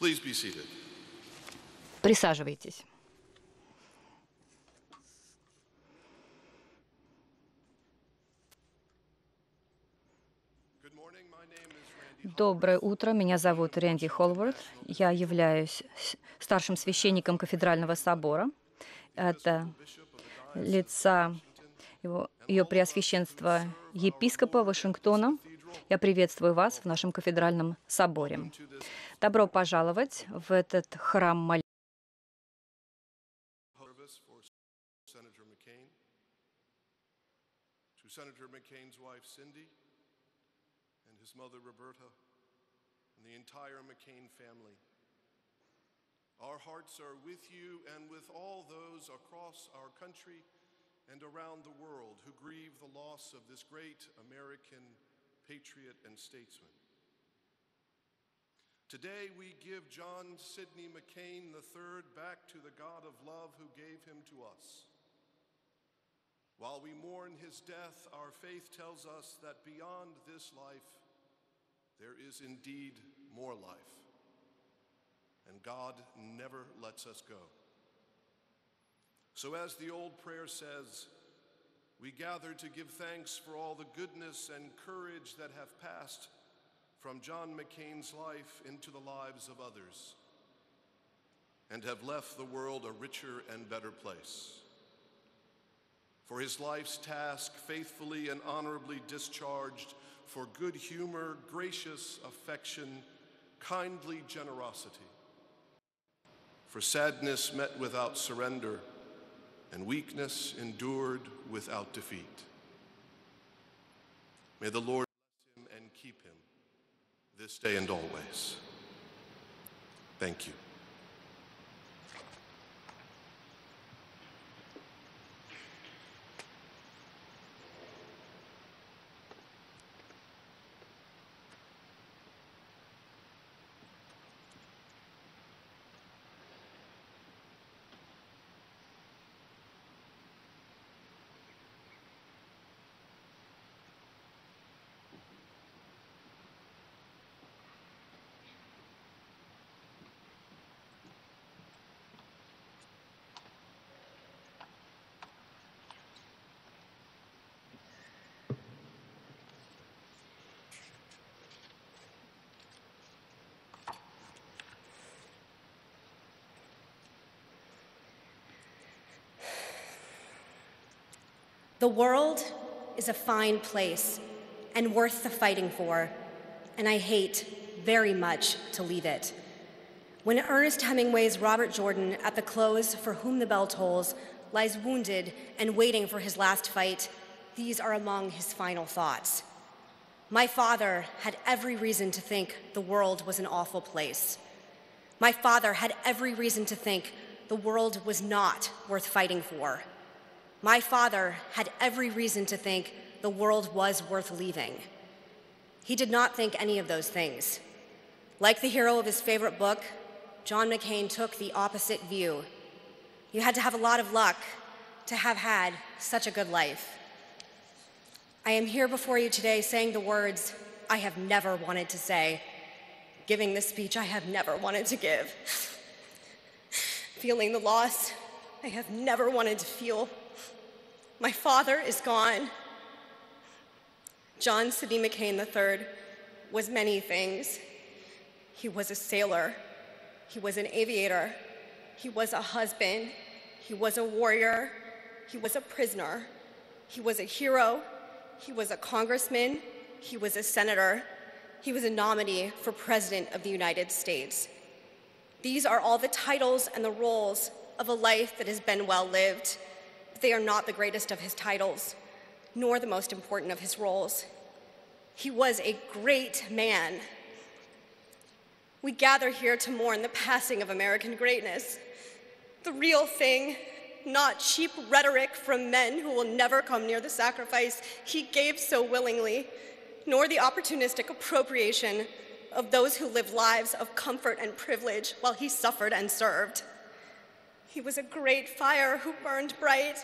Please be seated. Присаживайтесь. Доброе утро, меня зовут Рэнди Холвард, я являюсь старшим священником Кафедрального собора. Это лица ее Преосвященства епископа Вашингтона. Я приветствую вас в нашем Кафедральном соборе. Добро пожаловать в этот храм молитвы. Senator McCain's wife, Cindy, and his mother, Roberta, and the entire McCain family. Our hearts are with you and with all those across our country and around the world who grieve the loss of this great American patriot and statesman. Today, we give John Sidney McCain III back to the God of love who gave him to us. While we mourn his death, our faith tells us that beyond this life, there is indeed more life. And God never lets us go. So as the old prayer says, we gather to give thanks for all the goodness and courage that have passed from John McCain's life into the lives of others, and have left the world a richer and better place. For his life's task, faithfully and honorably discharged, for good humor, gracious affection, kindly generosity, for sadness met without surrender, and weakness endured without defeat. May the Lord bless him and keep him this day and always. Thank you. The world is a fine place and worth the fighting for, and I hate very much to leave it. When Ernest Hemingway's Robert Jordan, at the close For Whom the Bell Tolls, lies wounded and waiting for his last fight, these are among his final thoughts. My father had every reason to think the world was an awful place. My father had every reason to think the world was not worth fighting for. My father had every reason to think the world was worth leaving. He did not think any of those things. Like the hero of his favorite book, John McCain took the opposite view. You had to have a lot of luck to have had such a good life. I am here before you today saying the words I have never wanted to say, giving the speech I have never wanted to give, feeling the loss I have never wanted to feel. My father is gone. John Sidney McCain III was many things. He was a sailor. He was an aviator. He was a husband. He was a warrior. He was a prisoner. He was a hero. He was a congressman. He was a senator. He was a nominee for President of the United States. These are all the titles and the roles of a life that has been well lived. They are not the greatest of his titles, nor the most important of his roles. He was a great man. We gather here to mourn the passing of American greatness, the real thing, not cheap rhetoric from men who will never come near the sacrifice he gave so willingly, nor the opportunistic appropriation of those who live lives of comfort and privilege while he suffered and served. He was a great fire who burned bright.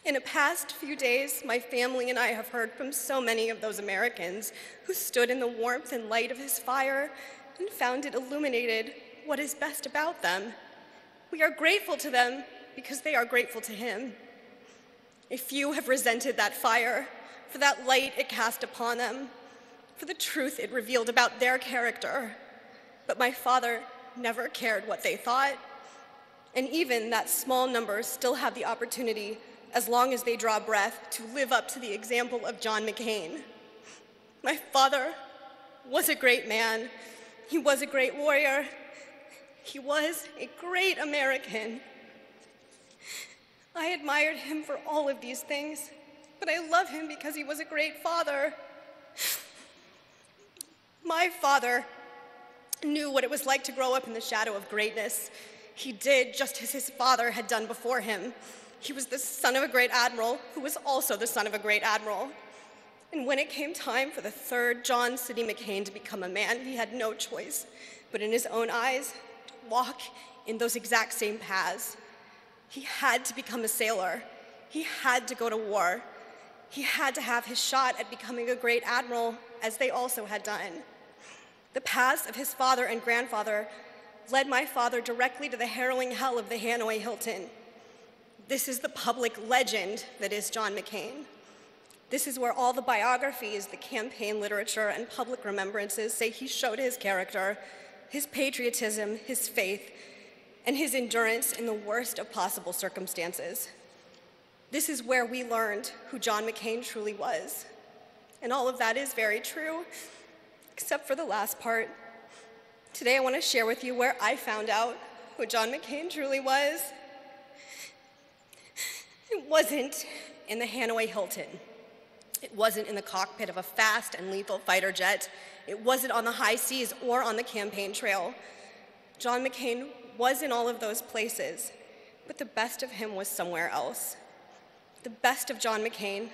In the past few days, my family and I have heard from so many of those Americans who stood in the warmth and light of his fire and found it illuminated what is best about them. We are grateful to them because they are grateful to him. A few have resented that fire for that light it cast upon them, for the truth it revealed about their character. But my father never cared what they thought, and even that small number still have the opportunity, as long as they draw breath, to live up to the example of John McCain. My father was a great man. He was a great warrior. He was a great American. I admired him for all of these things, but I love him because he was a great father. My father knew what it was like to grow up in the shadow of greatness. He did just as his father had done before him. He was the son of a great admiral who was also the son of a great admiral. And when it came time for the third John Sidney McCain to become a man, he had no choice but in his own eyes to walk in those exact same paths. He had to become a sailor. He had to go to war. He had to have his shot at becoming a great admiral, as they also had done. The paths of his father and grandfather led my father directly to the harrowing hell of the Hanoi Hilton. This is the public legend that is John McCain. This is where all the biographies, the campaign literature, and public remembrances say he showed his character, his patriotism, his faith, and his endurance in the worst of possible circumstances. This is where we learned who John McCain truly was. And all of that is very true, except for the last part. Today I want to share with you where I found out who John McCain truly was. It wasn't in the Hanoi Hilton. It wasn't in the cockpit of a fast and lethal fighter jet. It wasn't on the high seas or on the campaign trail. John McCain was in all of those places, but the best of him was somewhere else. The best of John McCain,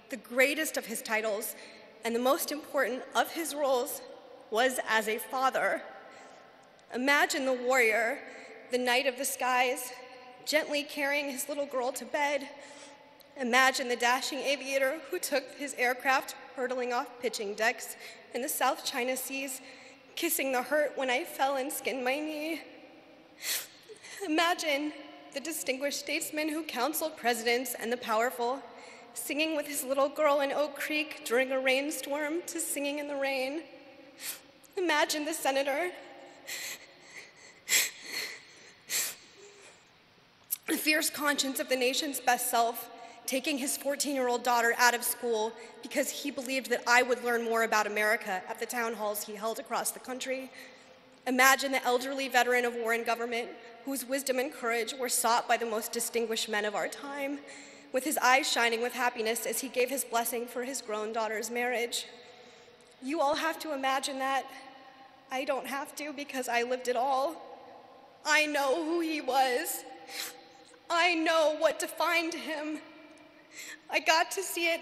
the greatest of his titles, and the most important of his roles was as a father. Imagine the warrior, the knight of the skies, gently carrying his little girl to bed. Imagine the dashing aviator who took his aircraft hurtling off pitching decks in the South China Seas, kissing the hurt when I fell and skinned my knee. Imagine the distinguished statesman who counseled presidents and the powerful, singing with his little girl in Oak Creek during a rainstorm to Singing in the Rain. Imagine the senator, the fierce conscience of the nation's best self, taking his 14-year-old daughter out of school because he believed that I would learn more about America at the town halls he held across the country. Imagine the elderly veteran of war and government whose wisdom and courage were sought by the most distinguished men of our time, with his eyes shining with happiness as he gave his blessing for his grown daughter's marriage. You all have to imagine that. I don't have to because I lived it all. I know who he was. I know what defined him. I got to see it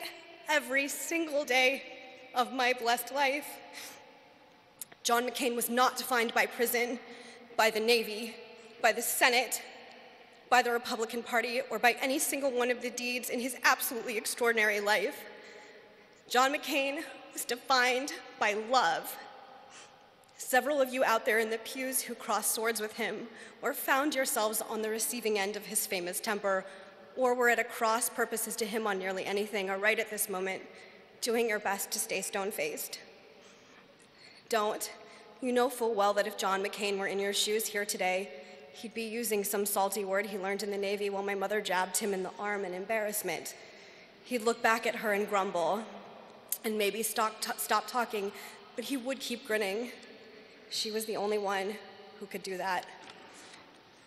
every single day of my blessed life. John McCain was not defined by prison, by the Navy, by the Senate, by the Republican Party, or by any single one of the deeds in his absolutely extraordinary life. John McCain was defined by love. Several of you out there in the pews who crossed swords with him, or found yourselves on the receiving end of his famous temper, or were at a cross purposes to him on nearly anything, are right at this moment doing your best to stay stone-faced. Don't. You know full well that if John McCain were in your shoes here today, he'd be using some salty word he learned in the Navy while my mother jabbed him in the arm in embarrassment. He'd look back at her and grumble, and maybe stop talking, but he would keep grinning. She was the only one who could do that.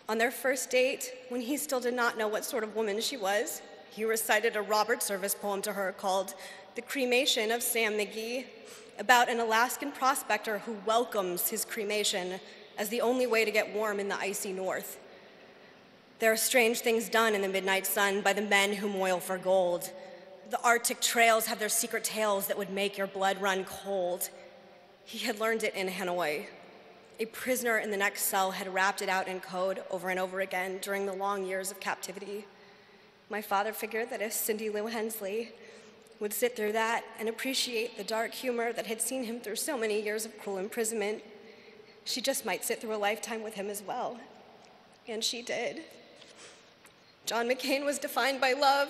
On their first date, when he still did not know what sort of woman she was, he recited a Robert Service poem to her called The Cremation of Sam McGee, about an Alaskan prospector who welcomes his cremation as the only way to get warm in the icy north. There are strange things done in the midnight sun by the men who moil for gold. The Arctic trails have their secret tales that would make your blood run cold. He had learned it in Hanoi. A prisoner in the next cell had rapped it out in code over and over again during the long years of captivity. My father figured that if Cindy Lou Hensley would sit through that and appreciate the dark humor that had seen him through so many years of cruel imprisonment, she just might sit through a lifetime with him as well. And she did. John McCain was defined by love.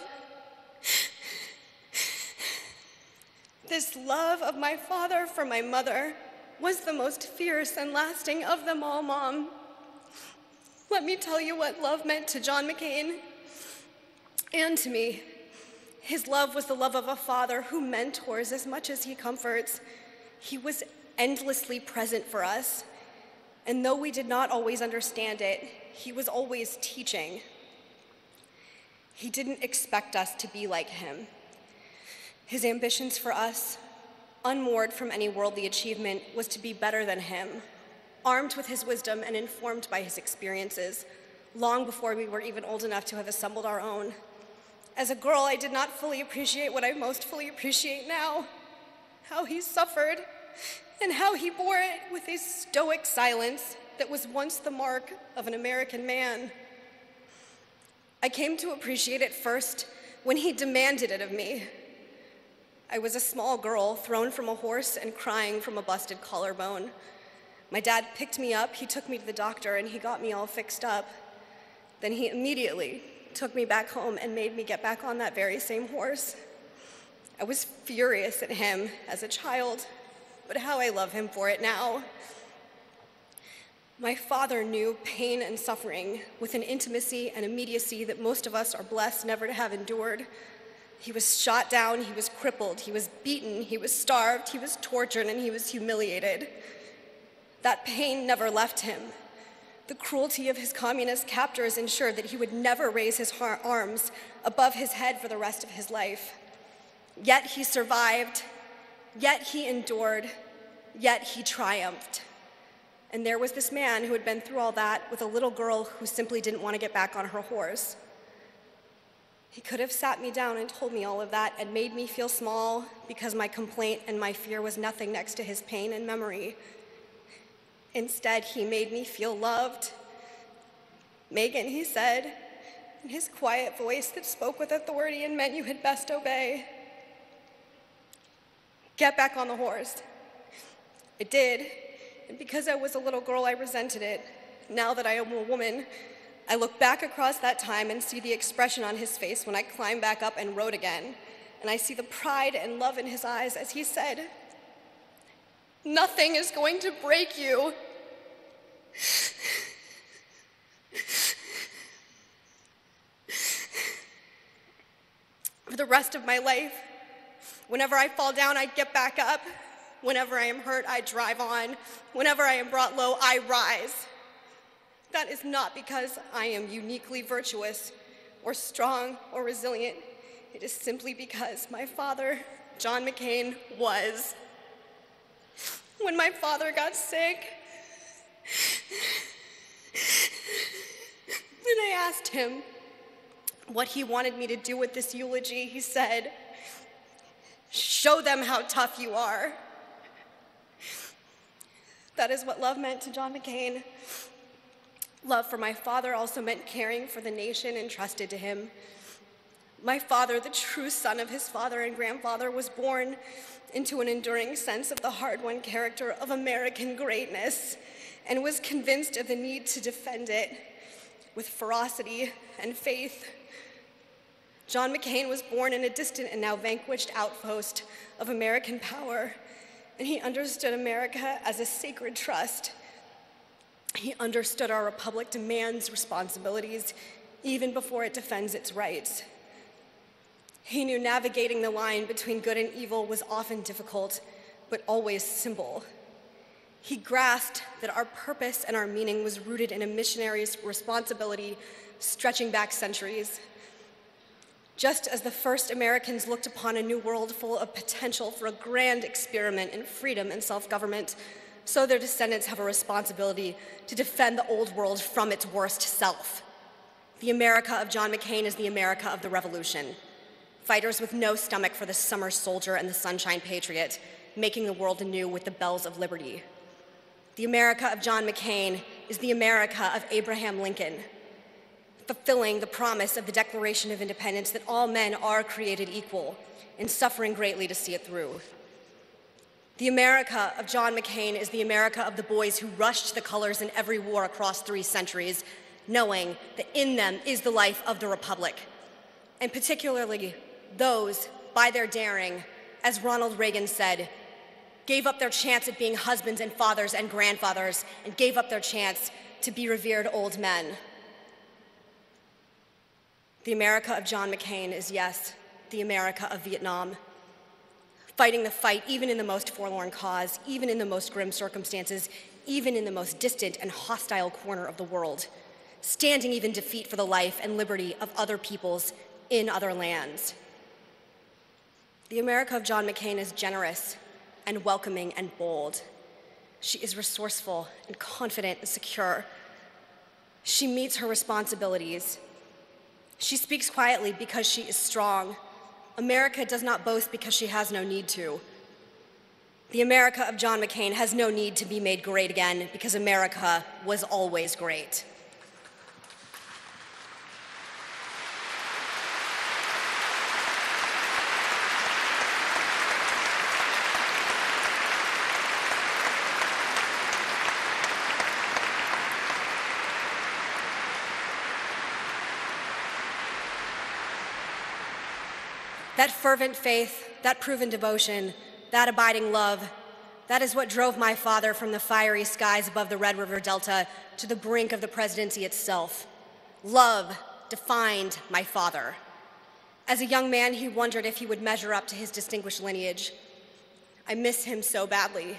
This love of my father for my mother was the most fierce and lasting of them all, Mom. Let me tell you what love meant to John McCain and to me. His love was the love of a father who mentors as much as he comforts. He was endlessly present for us. And though we did not always understand it, he was always teaching. He didn't expect us to be like him. His ambitions for us, unmoored from any worldly achievement, was to be better than him, armed with his wisdom and informed by his experiences, long before we were even old enough to have assembled our own. As a girl, I did not fully appreciate what I most fully appreciate now, how he suffered and how he bore it with a stoic silence that was once the mark of an American man. I came to appreciate it first when he demanded it of me. I was a small girl thrown from a horse and crying from a busted collarbone. My dad picked me up, he took me to the doctor, and he got me all fixed up. Then he immediately took me back home and made me get back on that very same horse. I was furious at him as a child, but how I love him for it now. My father knew pain and suffering with an intimacy and immediacy that most of us are blessed never to have endured. He was shot down, he was crippled, he was beaten, he was starved, he was tortured, and he was humiliated. That pain never left him. The cruelty of his communist captors ensured that he would never raise his arms above his head for the rest of his life. Yet he survived, yet he endured, yet he triumphed. And there was this man who had been through all that with a little girl who simply didn't want to get back on her horse. He could have sat me down and told me all of that and made me feel small because my complaint and my fear was nothing next to his pain and memory. Instead, he made me feel loved. "Megan," he said, in his quiet voice that spoke with authority and meant you had best obey, "get back on the horse." I did, and because I was a little girl, I resented it. Now that I am a woman, I look back across that time and see the expression on his face when I climbed back up and rode again, and I see the pride and love in his eyes as he said, "Nothing is going to break you." For the rest of my life, whenever I fall down, I get back up. Whenever I am hurt, I drive on. Whenever I am brought low, I rise. That is not because I am uniquely virtuous or strong or resilient. It is simply because my father, John McCain, was. When my father got sick, and I asked him what he wanted me to do with this eulogy, he said, "Show them how tough you are." That is what love meant to John McCain. Love for my father also meant caring for the nation entrusted to him. My father, the true son of his father and grandfather, was born into an enduring sense of the hard-won character of American greatness and was convinced of the need to defend it with ferocity and faith. John McCain was born in a distant and now vanquished outpost of American power, and he understood America as a sacred trust. He understood our republic demands responsibilities even before it defends its rights. He knew navigating the line between good and evil was often difficult, but always simple. He grasped that our purpose and our meaning was rooted in a missionary's responsibility stretching back centuries. Just as the first Americans looked upon a new world full of potential for a grand experiment in freedom and self-government, so their descendants have a responsibility to defend the old world from its worst self. The America of John McCain is the America of the Revolution. Fighters with no stomach for the summer soldier and the sunshine patriot, making the world anew with the bells of liberty. The America of John McCain is the America of Abraham Lincoln. fulfilling the promise of the Declaration of Independence that all men are created equal, and suffering greatly to see it through. The America of John McCain is the America of the boys who rushed the colors in every war across 3 centuries, knowing that in them is the life of the Republic, and particularly those, by their daring, as Ronald Reagan said, gave up their chance at being husbands and fathers and grandfathers, and gave up their chance to be revered old men. The America of John McCain is, yes, the America of Vietnam, fighting the fight even in the most forlorn cause, even in the most grim circumstances, even in the most distant and hostile corner of the world, standing even defeat for the life and liberty of other peoples in other lands. The America of John McCain is generous and welcoming and bold. She is resourceful and confident and secure. She meets her responsibilities. She speaks quietly because she is strong. America does not boast because she has no need to. The America of John McCain has no need to be made great again because America was always great. That fervent faith, that proven devotion, that abiding love, that is what drove my father from the fiery skies above the Red River Delta to the brink of the presidency itself. Love defined my father. As a young man, he wondered if he would measure up to his distinguished lineage. I miss him so badly.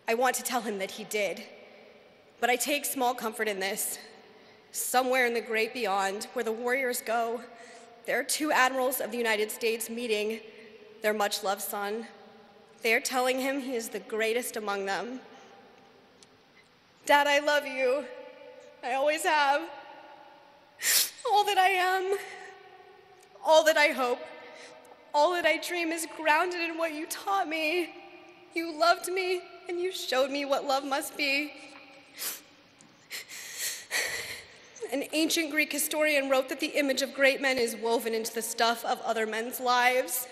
I want to tell him that he did. But I take small comfort in this. Somewhere in the great beyond, where the warriors go, there are 2 admirals of the United States meeting their much-loved son. They are telling him he is the greatest among them. Dad, I love you. I always have. All that I am, all that I hope, all that I dream is grounded in what you taught me. You loved me, and you showed me what love must be. An ancient Greek historian wrote that the image of great men is woven into the stuff of other men's lives.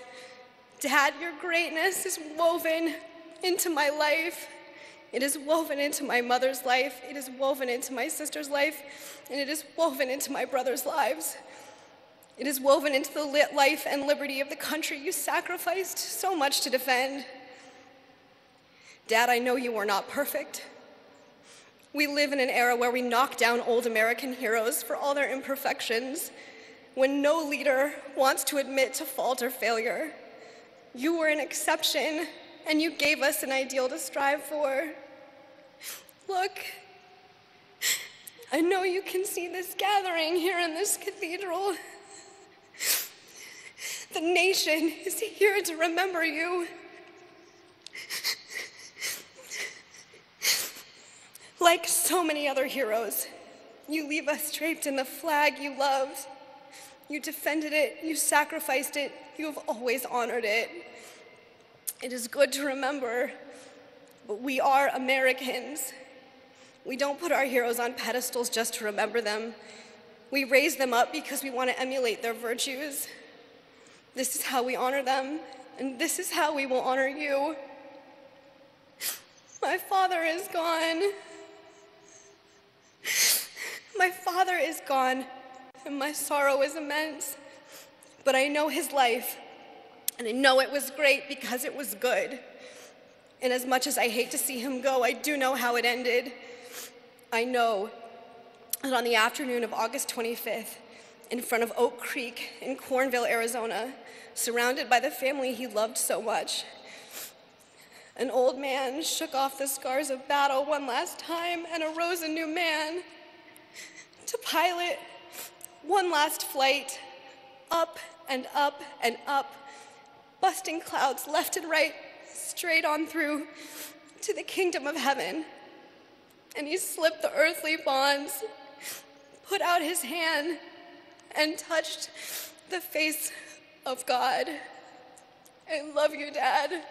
Dad, your greatness is woven into my life. It is woven into my mother's life. It is woven into my sister's life. And it is woven into my brother's lives. It is woven into the life and liberty of the country you sacrificed so much to defend. Dad, I know you are not perfect. We live in an era where we knock down old American heroes for all their imperfections, when no leader wants to admit to fault or failure. You were an exception, and you gave us an ideal to strive for. Look, I know you can see this gathering here in this cathedral. The nation is here to remember you. Like so many other heroes, you leave us draped in the flag you loved. You defended it, you sacrificed it, you have always honored it. It is good to remember, but we are Americans. We don't put our heroes on pedestals just to remember them. We raise them up because we want to emulate their virtues. This is how we honor them, and this is how we will honor you. My father is gone. My father is gone, and my sorrow is immense. But I know his life, and I know it was great because it was good. And as much as I hate to see him go, I do know how it ended. I know that on the afternoon of August 25th, in front of Oak Creek in Cornville, Arizona, surrounded by the family he loved so much, an old man shook off the scars of battle one last time and arose a new man to pilot one last flight up and up and up, busting clouds left and right, straight on through to the kingdom of heaven. And he slipped the earthly bonds, put out his hand, and touched the face of God. I love you, Dad.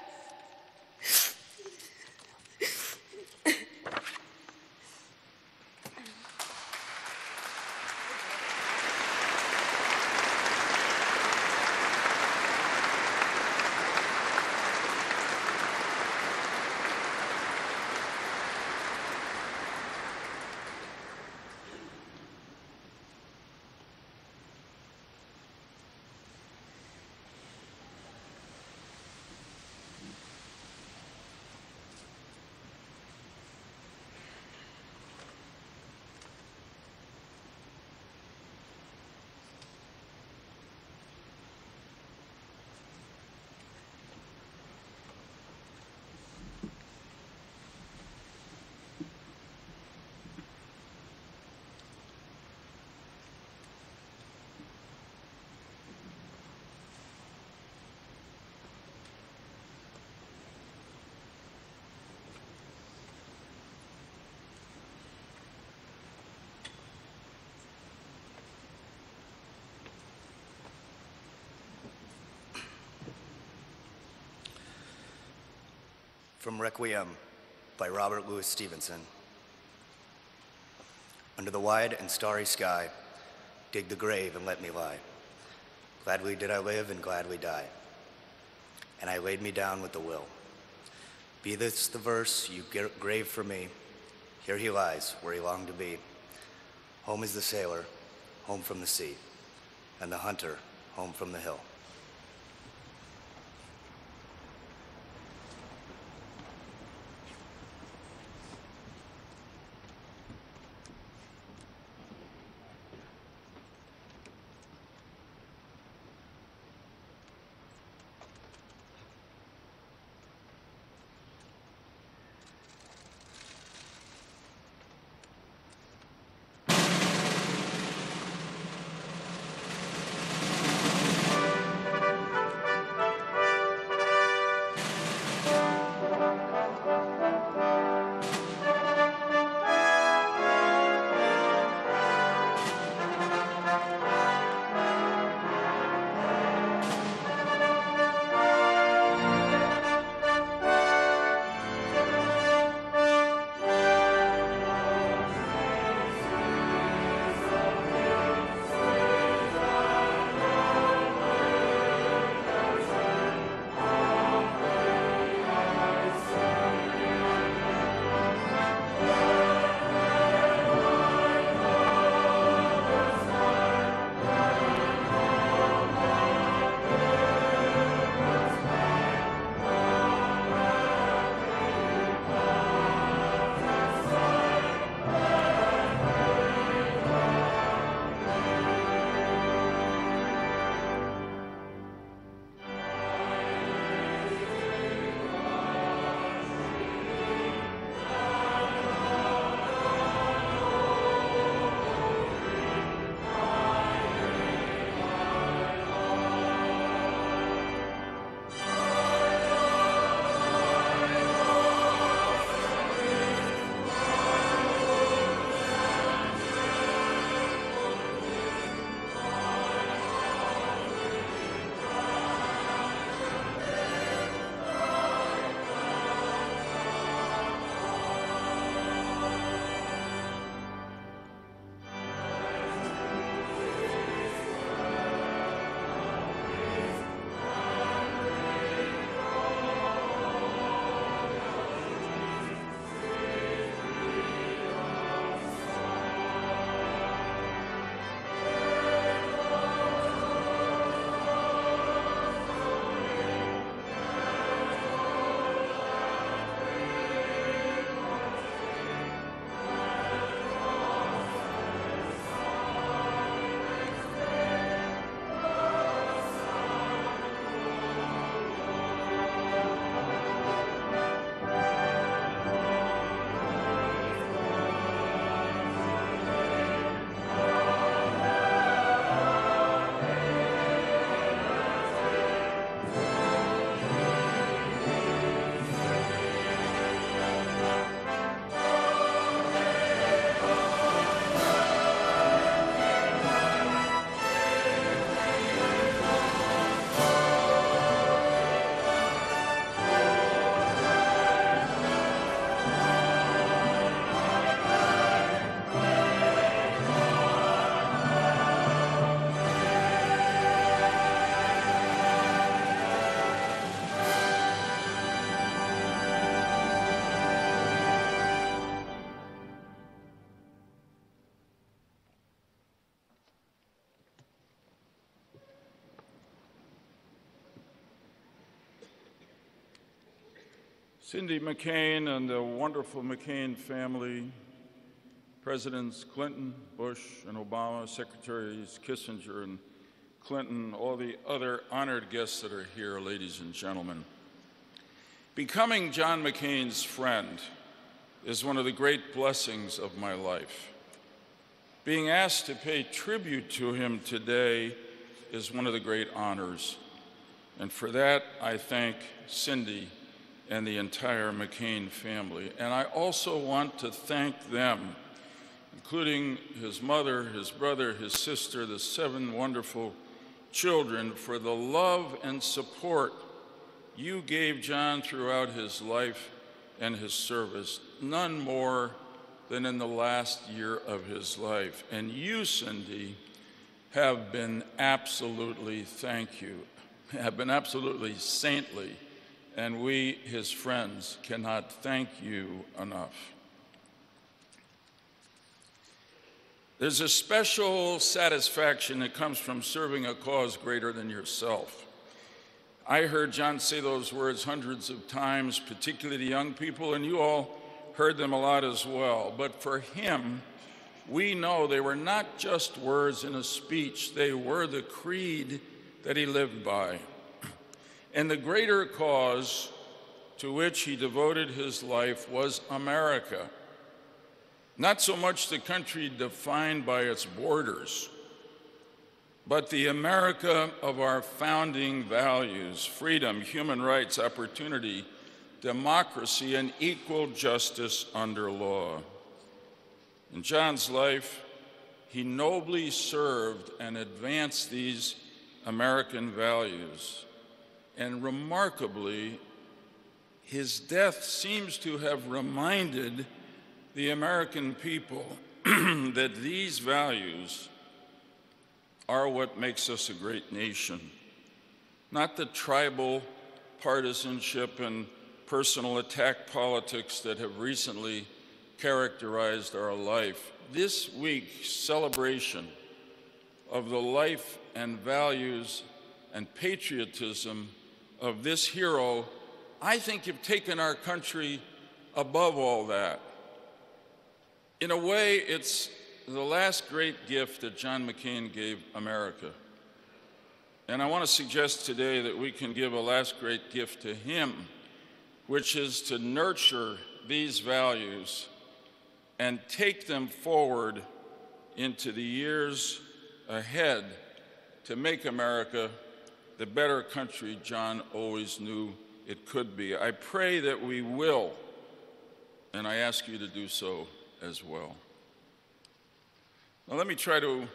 From Requiem by Robert Louis Stevenson. Under the wide and starry sky, dig the grave and let me lie. Gladly did I live and gladly die. And I laid me down with the will. Be this the verse you grave for me, here he lies where he longed to be. Home is the sailor, home from the sea, and the hunter, home from the hill. Cindy McCain and the wonderful McCain family, Presidents Clinton, Bush, and Obama, Secretaries Kissinger and Clinton, all the other honored guests that are here, ladies and gentlemen. Becoming John McCain's friend is one of the great blessings of my life. Being asked to pay tribute to him today is one of the great honors. And for that, I thank Cindy and the entire McCain family. And I also want to thank them, including his mother, his brother, his sister, the 7 wonderful children, for the love and support you gave John throughout his life and his service, none more than in the last year of his life. And you, Cindy, have been absolutely saintly, and we, his friends, cannot thank you enough. There's a special satisfaction that comes from serving a cause greater than yourself. I heard John say those words hundreds of times, particularly to young people, and you all heard them a lot as well. But for him, we know they were not just words in a speech, they were the creed that he lived by. And the greater cause to which he devoted his life was America. Not so much the country defined by its borders, but the America of our founding values: freedom, human rights, opportunity, democracy, and equal justice under law. In John's life, he nobly served and advanced these American values. And remarkably, his death seems to have reminded the American people that these values are what makes us a great nation. Not the tribal partisanship and personal attack politics that have recently characterized our life. This week's celebration of the life and values and patriotism of this hero, I think, have taken our country above all that. In a way, it's the last great gift that John McCain gave America. And I want to suggest today that we can give a last great gift to him, which is to nurture these values and take them forward into the years ahead to make America the better country John always knew it could be. I pray that we will, and I ask you to do so as well. Now let me try to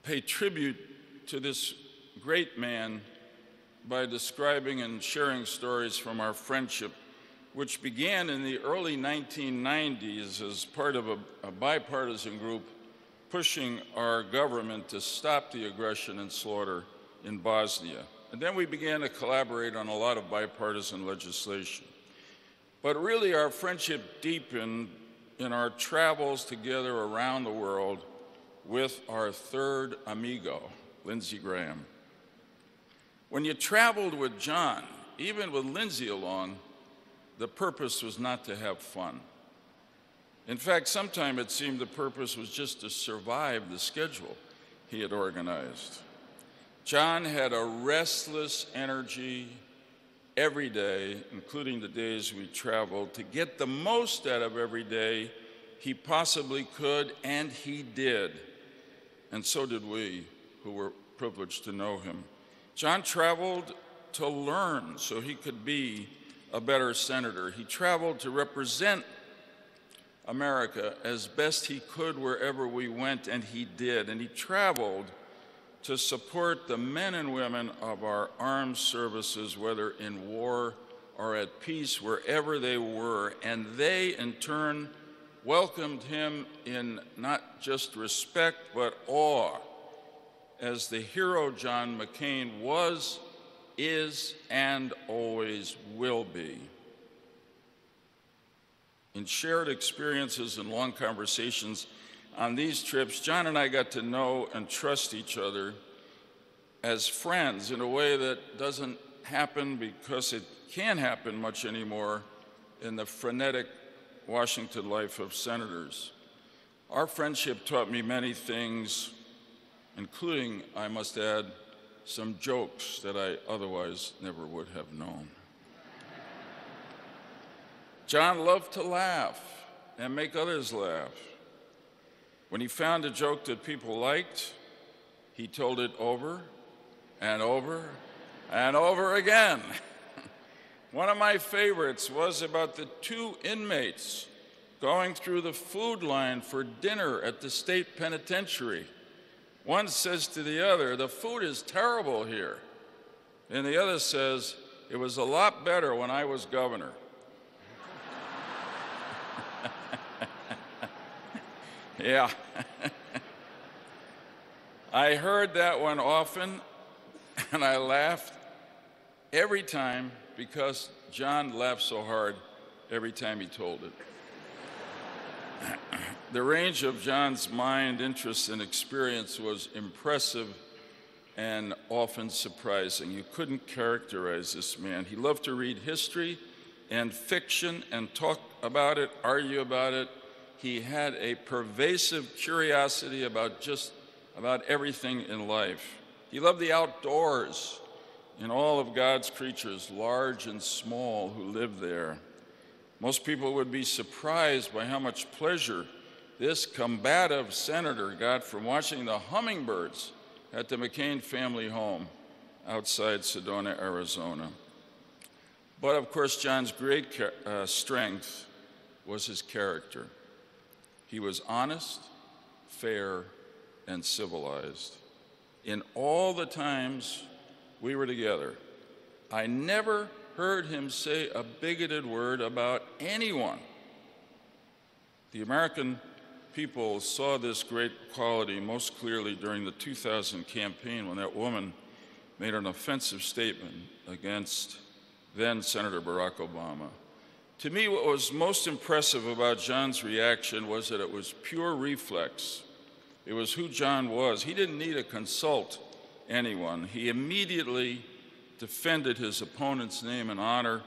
pay tribute to this great man by describing and sharing stories from our friendship, which began in the early 1990s as part of a bipartisan group pushing our government to stop the aggression and slaughter in Bosnia. And then we began to collaborate on a lot of bipartisan legislation. But really, our friendship deepened in our travels together around the world with our third amigo, Lindsey Graham. When you traveled with John, even with Lindsey along, the purpose was not to have fun. In fact, sometimes it seemed the purpose was just to survive the schedule he had organized. John had a restless energy every day, including the days we traveled, to get the most out of every day he possibly could, and he did. And so did we, who were privileged to know him. John traveled to learn so he could be a better senator. He traveled to represent America as best he could wherever we went, and he did. And he traveled to support the men and women of our armed services, whether in war or at peace, wherever they were. And they, in turn, welcomed him in not just respect, but awe, as the hero John McCain was, is, and always will be. In shared experiences and long conversations on these trips, John and I got to know and trust each other as friends in a way that doesn't happen, because it can't happen much anymore, in the frenetic Washington life of senators. Our friendship taught me many things, including, I must add, some jokes that I otherwise never would have known. John loved to laugh and make others laugh. When he found a joke that people liked, he told it over and over and over again. One of my favorites was about the two inmates going through the food line for dinner at the state penitentiary. One says to the other, "The food is terrible here." And the other says, "It was a lot better when I was governor." Yeah. I heard that one often, and I laughed every time because John laughed so hard every time he told it. The range of John's mind, interest, and experience was impressive and often surprising. You couldn't characterize this man. He loved to read history and fiction and talk about it, argue about it. He had a pervasive curiosity about just about everything in life. He loved the outdoors and all of God's creatures, large and small, who lived there. Most people would be surprised by how much pleasure this combative senator got from watching the hummingbirds at the McCain family home outside Sedona, Arizona. But of course, John's great strength was his character. He was honest, fair, and civilized. In all the times we were together, I never heard him say a bigoted word about anyone. The American people saw this great quality most clearly during the 2000 campaign when that woman made an offensive statement against then Senator Barack Obama. To me, what was most impressive about John's reaction was that it was pure reflex. It was who John was. He didn't need to consult anyone. He immediately defended his opponent's name and honor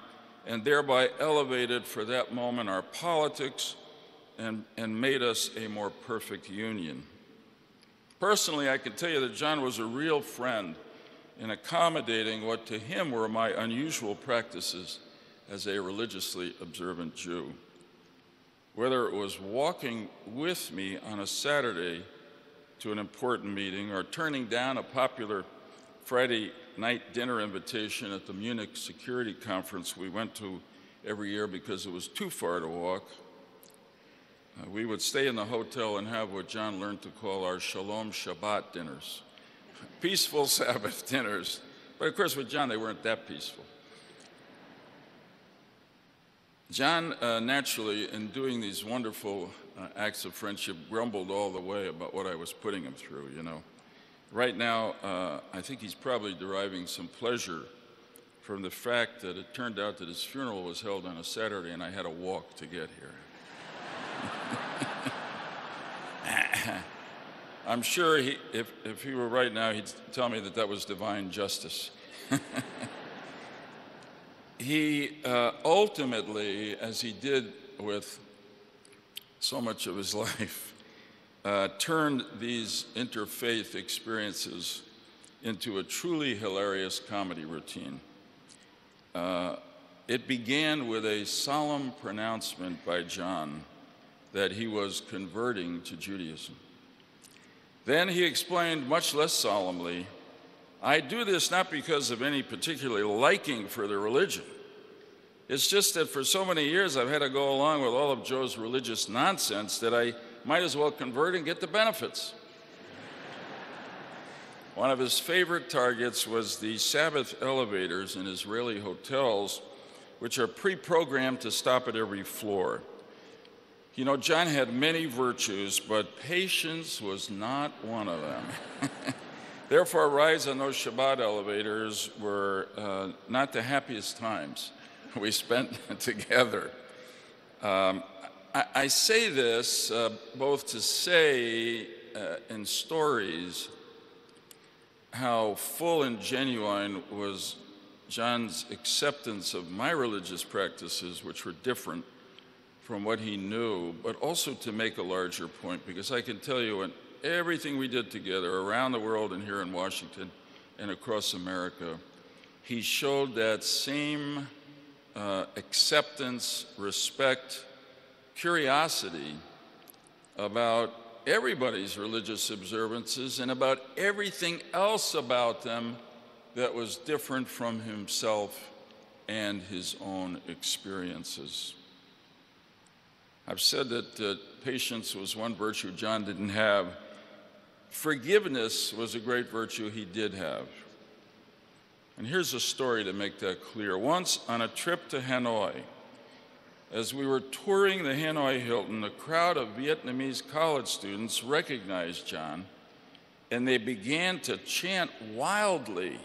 and thereby elevated for that moment our politics and made us a more perfect union. Personally, I can tell you that John was a real friend in accommodating what to him were my unusual practices as a religiously observant Jew. Whether it was walking with me on a Saturday to an important meeting or turning down a popular Friday night dinner invitation at the Munich security conference we went to every year because it was too far to walk, we would stay in the hotel and have what John learned to call our Shalom Shabbat dinners, peaceful Sabbath dinners. But of course, with John, they weren't that peaceful. John, naturally, in doing these wonderful acts of friendship, grumbled all the way about what I was putting him through, you know. Right now, I think he's probably deriving some pleasure from the fact that it turned out that his funeral was held on a Saturday and I had to walk to get here. I'm sure if he were right now, he'd tell me that that was divine justice. He ultimately, as he did with so much of his life, turned these interfaith experiences into a truly hilarious comedy routine. It began with a solemn pronouncement by John that he was converting to Judaism. Then he explained much less solemnly, I do this not because of any particular liking for the religion. It's just that for so many years I've had to go along with all of Joe's religious nonsense that I might as well convert and get the benefits. One of his favorite targets was the Sabbath elevators in Israeli hotels, which are pre-programmed to stop at every floor. You know, John had many virtues, but patience was not one of them. Therefore, rides on those Shabbat elevators were not the happiest times we spent together. I say this both to say in stories how full and genuine was John's acceptance of my religious practices, which were different from what he knew, but also to make a larger point, because I can tell you in everything we did together around the world and here in Washington and across America, he showed that same acceptance, respect, curiosity about everybody's religious observances and about everything else about them that was different from himself and his own experiences. I've said that patience was one virtue John didn't have. Forgiveness was a great virtue he did have. And here's a story to make that clear. Once on a trip to Hanoi, As we were touring the Hanoi Hilton, a crowd of Vietnamese college students recognized John, and they began to chant wildly,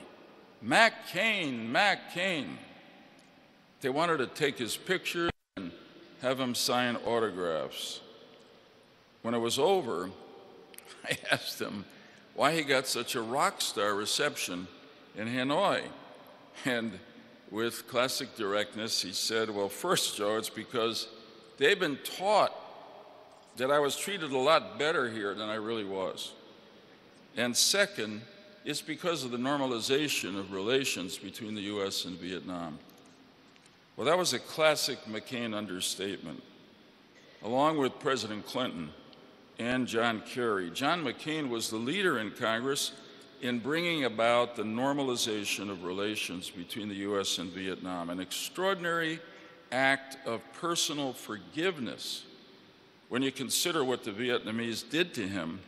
"McCain, McCain." They wanted to take his picture and have him sign autographs. When it was over, I asked him why he got such a rock star reception in Hanoi. And with classic directness, he said, "Well, first, Joe, it's because they've been taught that I was treated a lot better here than I really was. And second, it's because of the normalization of relations between the U.S. and Vietnam." Well, that was a classic McCain understatement. Along with President Clinton and John Kerry, John McCain was the leader in Congress in bringing about the normalization of relations between the U.S. and Vietnam, an extraordinary act of personal forgiveness when you consider what the Vietnamese did to him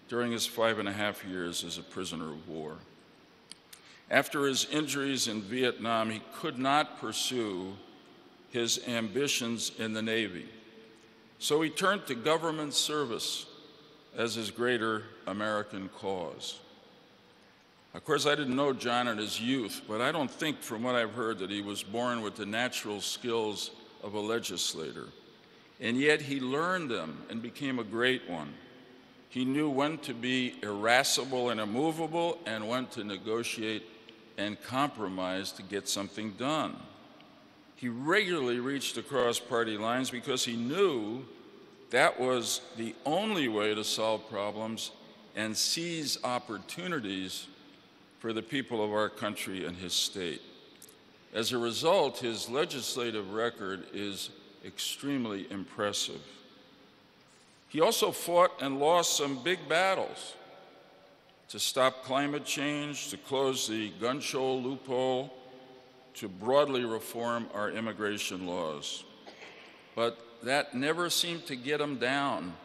during his 5.5 years as a prisoner of war. After his injuries in Vietnam, he could not pursue his ambitions in the Navy. So he turned to government service as his greater American cause. Of course, I didn't know John in his youth, but I don't think, from what I've heard, that he was born with the natural skills of a legislator. And yet he learned them and became a great one. He knew when to be irascible and immovable and when to negotiate and compromise to get something done. He regularly reached across party lines because he knew that was the only way to solve problems and seize opportunities for the people of our country and his state. As a result, his legislative record is extremely impressive. He also fought and lost some big battles to stop climate change, to close the gun show loophole, to broadly reform our immigration laws. But that never seemed to get him down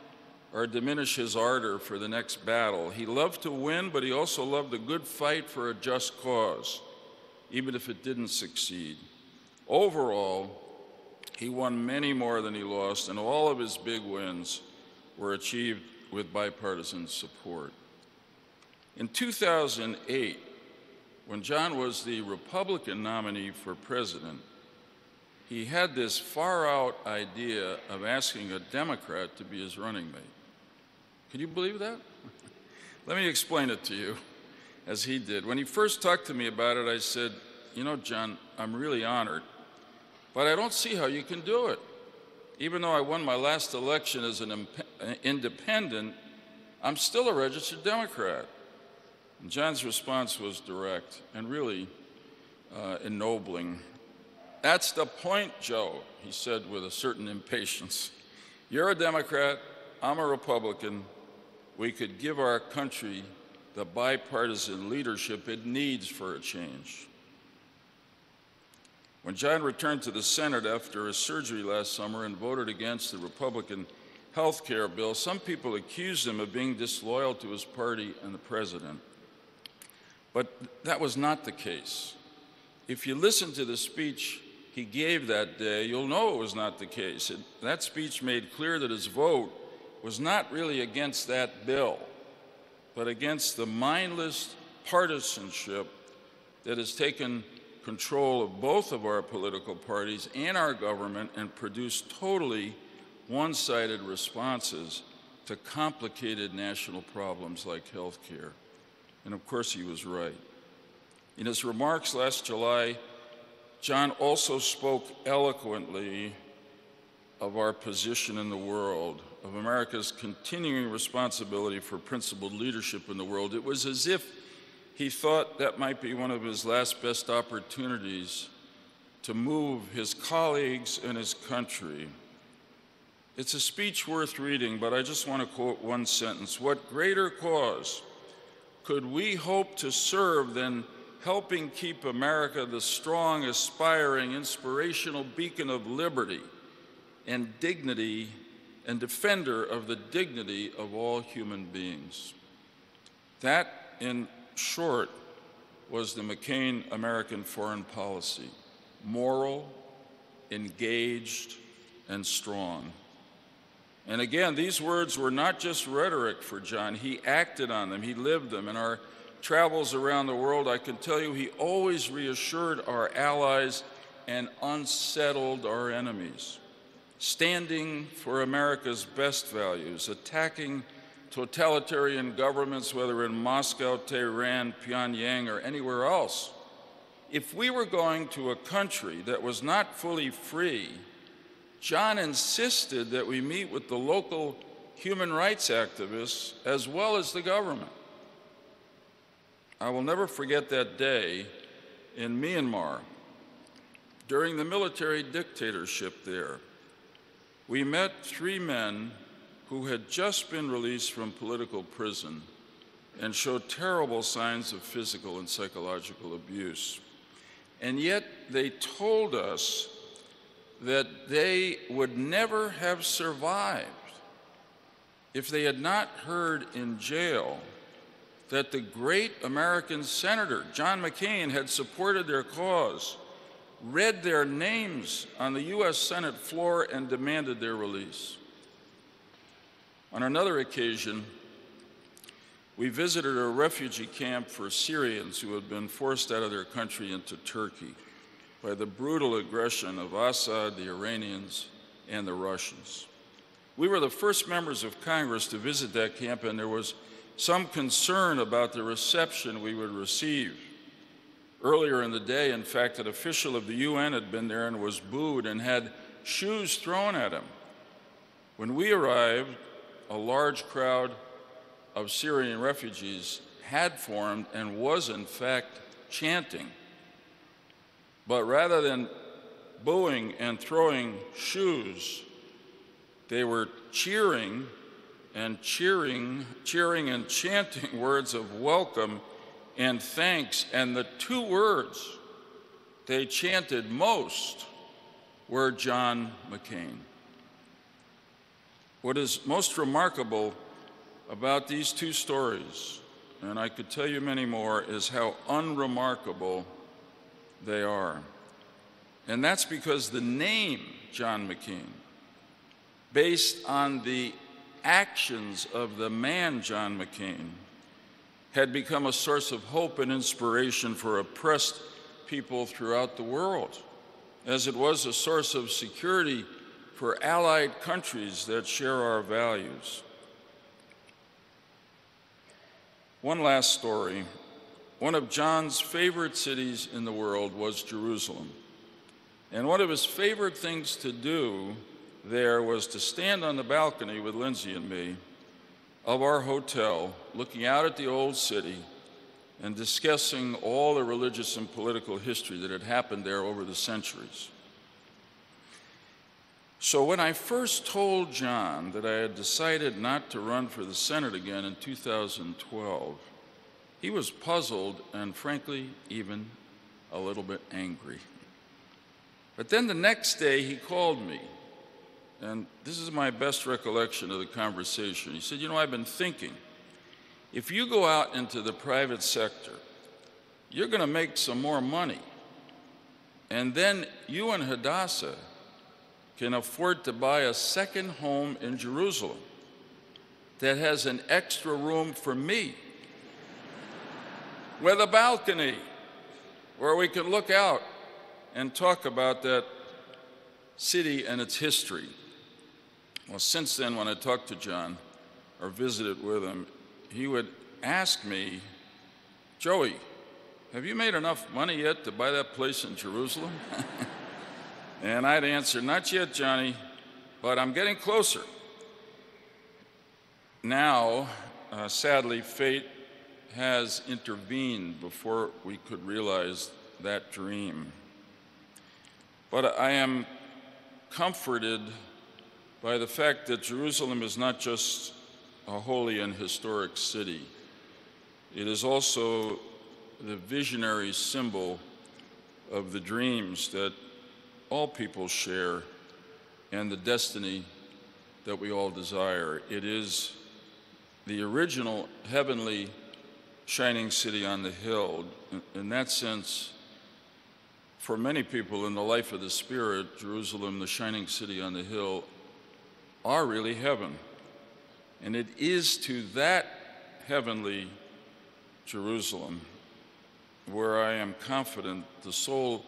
or diminish his ardor for the next battle. He loved to win, but he also loved a good fight for a just cause, even if it didn't succeed. Overall, he won many more than he lost, and all of his big wins were achieved with bipartisan support. In 2008, when John was the Republican nominee for president, he had this far-out idea of asking a Democrat to be his running mate. Can you believe that? Let me explain it to you, as he did. When he first talked to me about it, I said, "You know, John, I'm really honored, but I don't see how you can do it. Even though I won my last election as an independent, I'm still a registered Democrat." And John's response was direct and really ennobling. "That's the point, Joe," he said with a certain impatience. "You're a Democrat, I'm a Republican. We could give our country the bipartisan leadership it needs for a change." When John returned to the Senate after his surgery last summer and voted against the Republican health care bill, some people accused him of being disloyal to his party and the president. But that was not the case. If you listen to the speech he gave that day, you'll know it was not the case. That speech made clear that his vote was not really against that bill, but against the mindless partisanship that has taken control of both of our political parties and our government and produced totally one-sided responses to complicated national problems like health care. And of course, he was right. In his remarks last July, John also spoke eloquently of our position in the world, of America's continuing responsibility for principled leadership in the world. It was as if he thought that might be one of his last best opportunities to move his colleagues and his country. It's a speech worth reading, but I just want to quote one sentence. "What greater cause could we hope to serve than helping keep America the strong, aspiring, inspirational beacon of liberty and dignity and defender of the dignity of all human beings?" That, in short, was the McCain American foreign policy: moral, engaged, and strong. And again, these words were not just rhetoric for John. He acted on them. He lived them. In our travels around the world, I can tell you he always reassured our allies and unsettled our enemies, standing for America's best values, attacking totalitarian governments, whether in Moscow, Tehran, Pyongyang, or anywhere else. If we were going to a country that was not fully free, John insisted that we meet with the local human rights activists as well as the government. I will never forget that day in Myanmar. During the military dictatorship there, we met 3 men who had just been released from political prison and showed terrible signs of physical and psychological abuse. And yet they told us that they would never have survived if they had not heard in jail that the great American senator, John McCain, had supported their cause, read their names on the U.S. Senate floor, and demanded their release. On another occasion, we visited a refugee camp for Syrians who had been forced out of their country into Turkey by the brutal aggression of Assad, the Iranians, and the Russians. We were the first members of Congress to visit that camp, and there was some concern about the reception we would receive. Earlier in the day, in fact, an official of the UN had been there and was booed and had shoes thrown at him. When we arrived, a large crowd of Syrian refugees had formed and was, in fact, chanting. But rather than booing and throwing shoes, they were cheering and chanting words of welcome and thanks. And the 2 words they chanted most were John McCain. What is most remarkable about these 2 stories, and I could tell you many more, is how unremarkable they are. And that's because the name John McCain, based on the actions of the man John McCain, had become a source of hope and inspiration for oppressed people throughout the world, as it was a source of security for allied countries that share our values. One last story. One of John's favorite cities in the world was Jerusalem. And one of his favorite things to do there was to stand on the balcony with Lindsay and me of our hotel, looking out at the old city and discussing all the religious and political history that had happened there over the centuries. So when I first told John that I had decided not to run for the Senate again in 2012, he was puzzled and, frankly, even a little bit angry. But then the next day he called me, and this is my best recollection of the conversation. He said, I've been thinking, if you go out into the private sector, you're going to make some more money, and then you and Hadassah can afford to buy a second home in Jerusalem that has an extra room for me with a balcony where we can look out and talk about that city and its history. Well, since then, when I talked to John or visited with him, he would ask me, Joey, have you made enough money yet to buy that place in Jerusalem? And I'd answer, not yet, Johnny, but I'm getting closer. Now, sadly, fate has intervened before we could realize that dream. But I am comforted by the fact that Jerusalem is not just a holy and historic city. It is also the visionary symbol of the dreams that all people share and the destiny that we all desire. It is the original heavenly shining city on the hill. In that sense, For many people in the life of the Spirit, Jerusalem, the shining city on the hill, are really heaven. And it is to that heavenly Jerusalem where I am confident the soul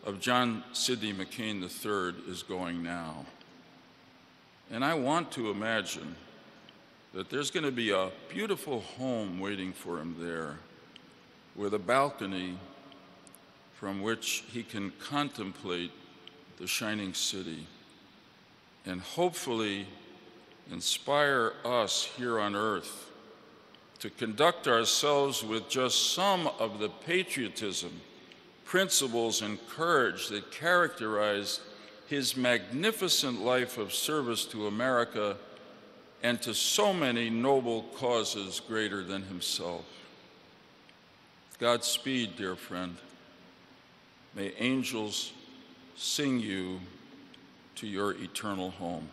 of John Sidney McCain III is going now. And I want to imagine that there's going to be a beautiful home waiting for him there, with a balcony from which he can contemplate the shining city and hopefully inspire us here on earth to conduct ourselves with just some of the patriotism, principles, and courage that characterized his magnificent life of service to America and to so many noble causes greater than himself. Godspeed, dear friend. May angels sing you to your eternal home.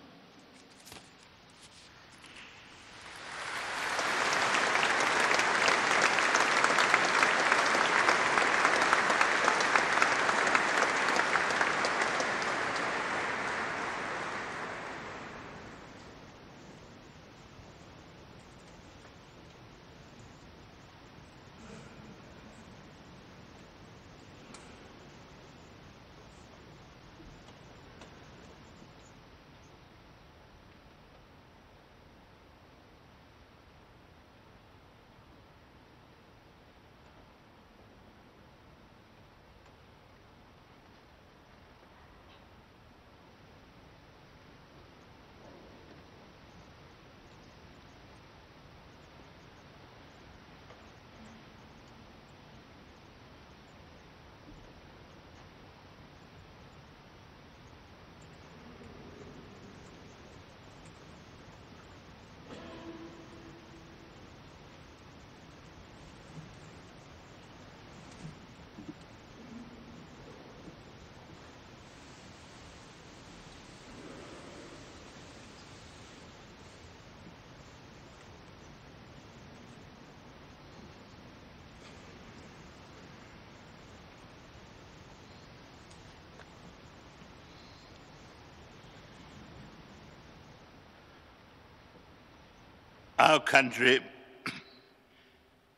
Our country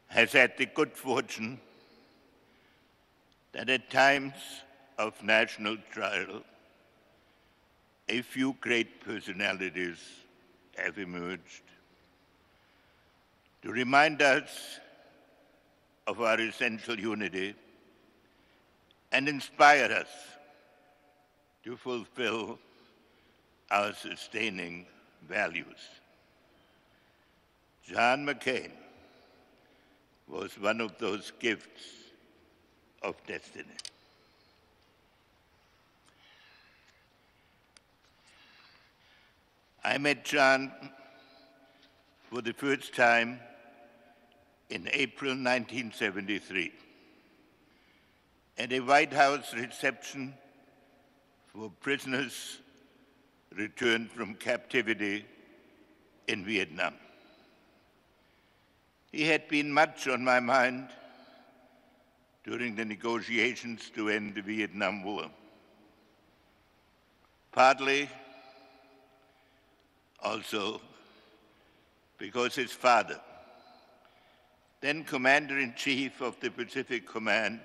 has had the good fortune that at times of national trial, a few great personalities have emerged to remind us of our essential unity and inspire us to fulfill our sustaining values. John McCain was one of those gifts of destiny. I met John for the first time in April 1973 at a White House reception for prisoners returned from captivity in Vietnam. He had been much on my mind during the negotiations to end the Vietnam War. Partly also because his father, then Commander-in-Chief of the Pacific Command,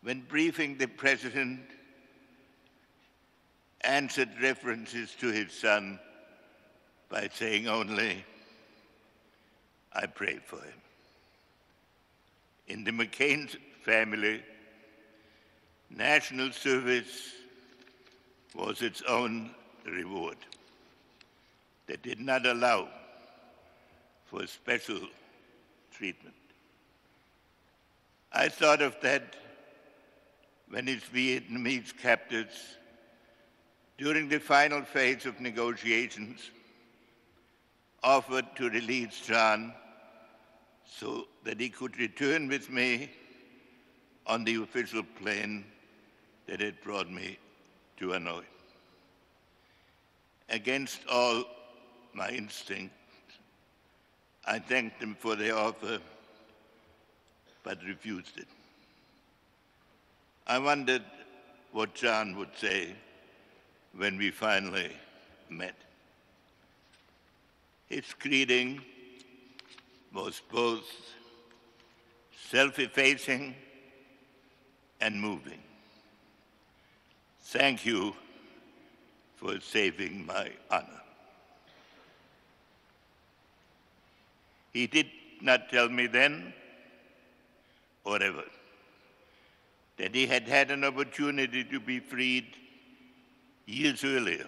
when briefing the President, answered references to his son by saying only, "I pray for him." In the McCain family, national service was its own reward. They did not allow for special treatment. I thought of that when his Vietnamese captors, during the final phase of negotiations, offered to release John so that he could return with me on the official plane that had brought me to Hanoi. Against all my instinct, I thanked them for their offer, but refused it. I wondered what John would say when we finally met. His greeting was both self-effacing and moving. Thank you for saving my honor. He did not tell me then or ever that he had had an opportunity to be freed years earlier,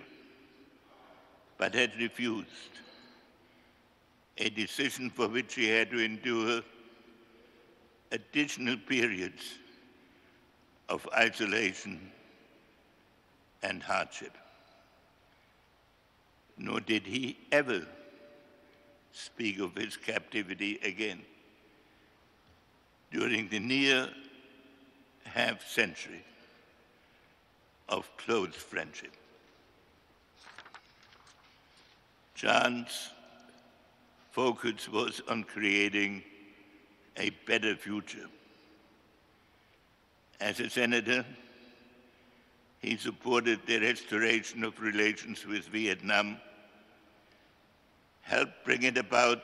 but had refused, a decision for which he had to endure additional periods of isolation and hardship. Nor did he ever speak of his captivity again during the near half-century of close friendship. John's focus was on creating a better future. As a senator, he supported the restoration of relations with Vietnam, helped bring it about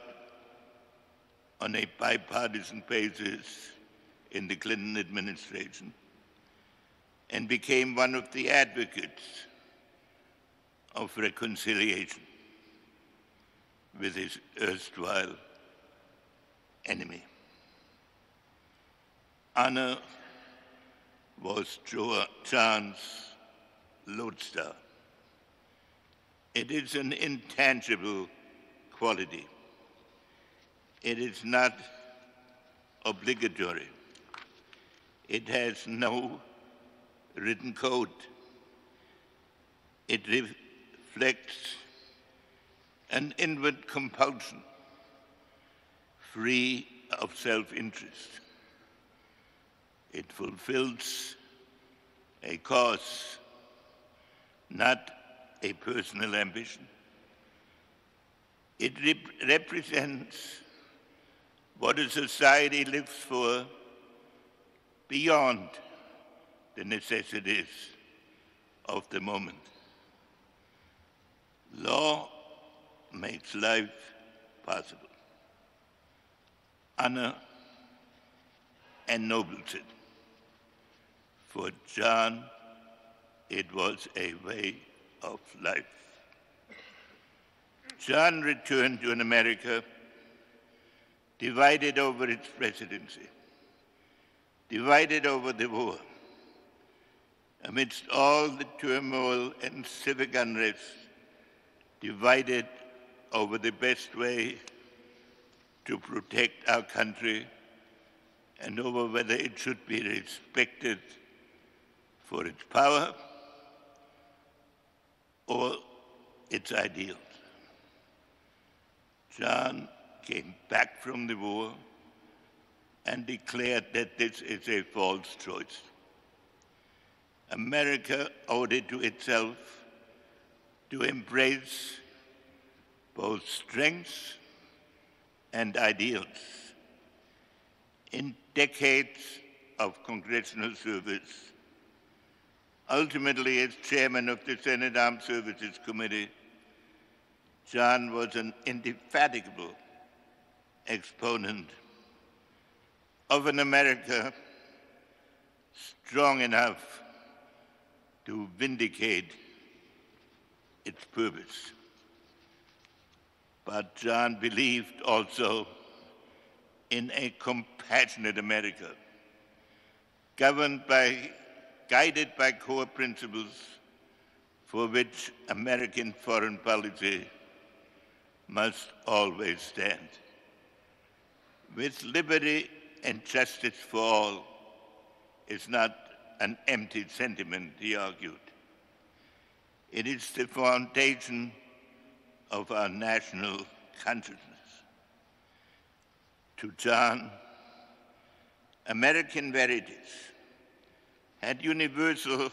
on a bipartisan basis in the Clinton administration, and became one of the advocates of reconciliation with his erstwhile enemy. Honor was John's lodestar. It is an intangible quality. It is not obligatory. It has no written code. It reflects an inward compulsion, free of self-interest. It fulfills a cause, not a personal ambition. It represents what a society lives for beyond the necessities of the moment. Law makes life possible. Honor ennobles it. For John, it was a way of life. John returned to an America divided over its presidency, divided over the war. Amidst all the turmoil and civic unrest, divided over the best way to protect our country and over whether it should be respected for its power or its ideals. John came back from the war and declared that this is a false choice. America owed it to itself to embrace both strengths and ideals. In decades of congressional service, ultimately as chairman of the Senate Armed Services Committee, John was an indefatigable exponent of an America strong enough to vindicate its purpose. But John believed also in a compassionate America, guided by core principles for which American foreign policy must always stand. With liberty and justice for all is not an empty sentiment, he argued. It is the foundation of our national consciousness. To John, American verities had universal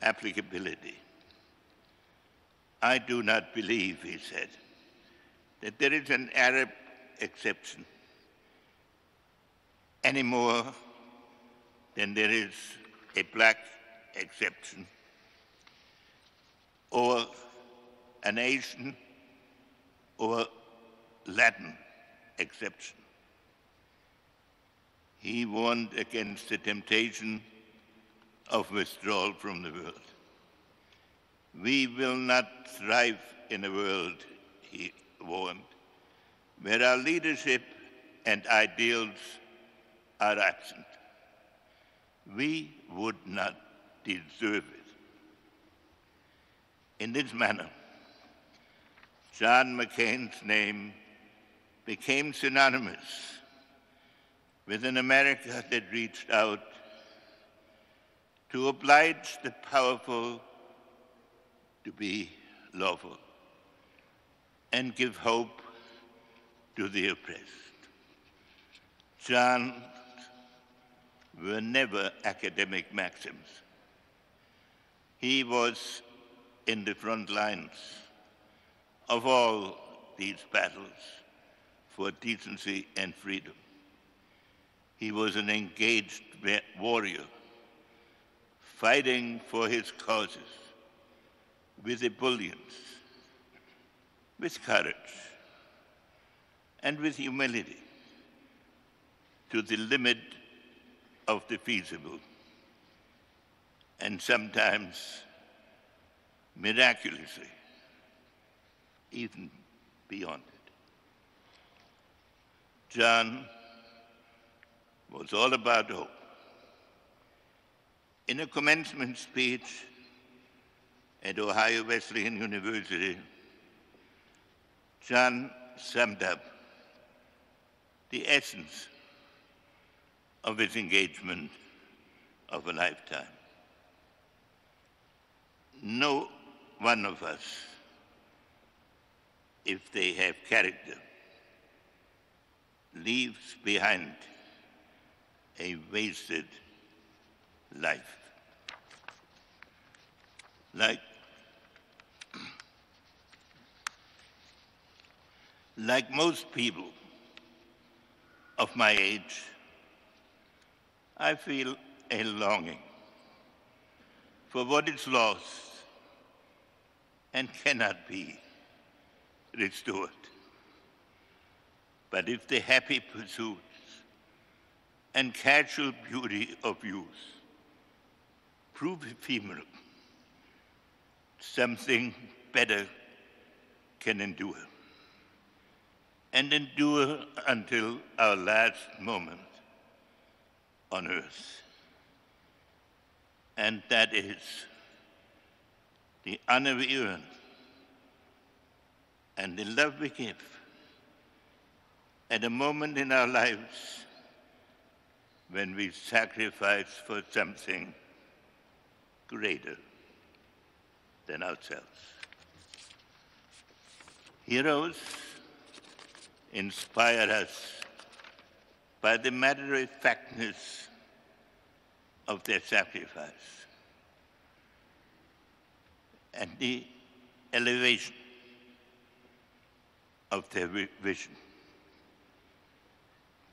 applicability. I do not believe, he said, that there is an Arab exception any more then there is a black exception, or an Asian or Latin exception. He warned against the temptation of withdrawal from the world. We will not thrive in a world, he warned, where our leadership and ideals are absent. We would not deserve it. In this manner, John McCain's name became synonymous with an America that reached out to oblige the powerful to be lawful and give hope to the oppressed. John's were never academic maxims. He was in the front lines of all these battles for decency and freedom. He was an engaged warrior, fighting for his causes with ebullience, with courage, and with humility to the limit of the feasible, and sometimes miraculously, even beyond it. John was all about hope. In a commencement speech at Ohio Wesleyan University, John summed up the essence of his engagement of a lifetime. No one of us, if they have character, leaves behind a wasted life. Like most people of my age, I feel a longing for what is lost and cannot be restored. But if the happy pursuits and casual beauty of youth prove ephemeral, something better can endure, and endure until our last moment on earth. And that is the honor we earn and the love we give at a moment in our lives when we sacrifice for something greater than ourselves. Heroes inspire us by the matter-of-factness of their sacrifice and the elevation of their vision.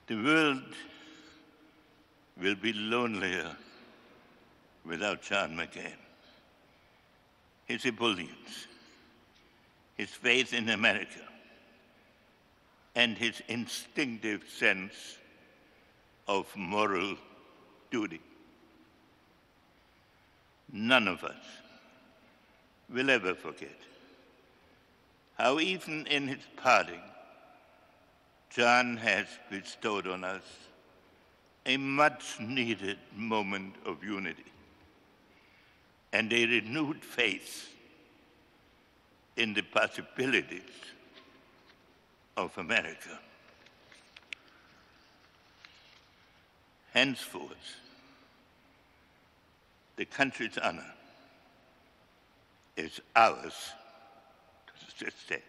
The world will be lonelier without John McCain. His ebullience, his faith in America, and his instinctive sense of moral duty. None of us will ever forget how even in his parting, John has bestowed on us a much-needed moment of unity and a renewed faith in the possibilities of America. Henceforth, the country's honor is ours to sustain.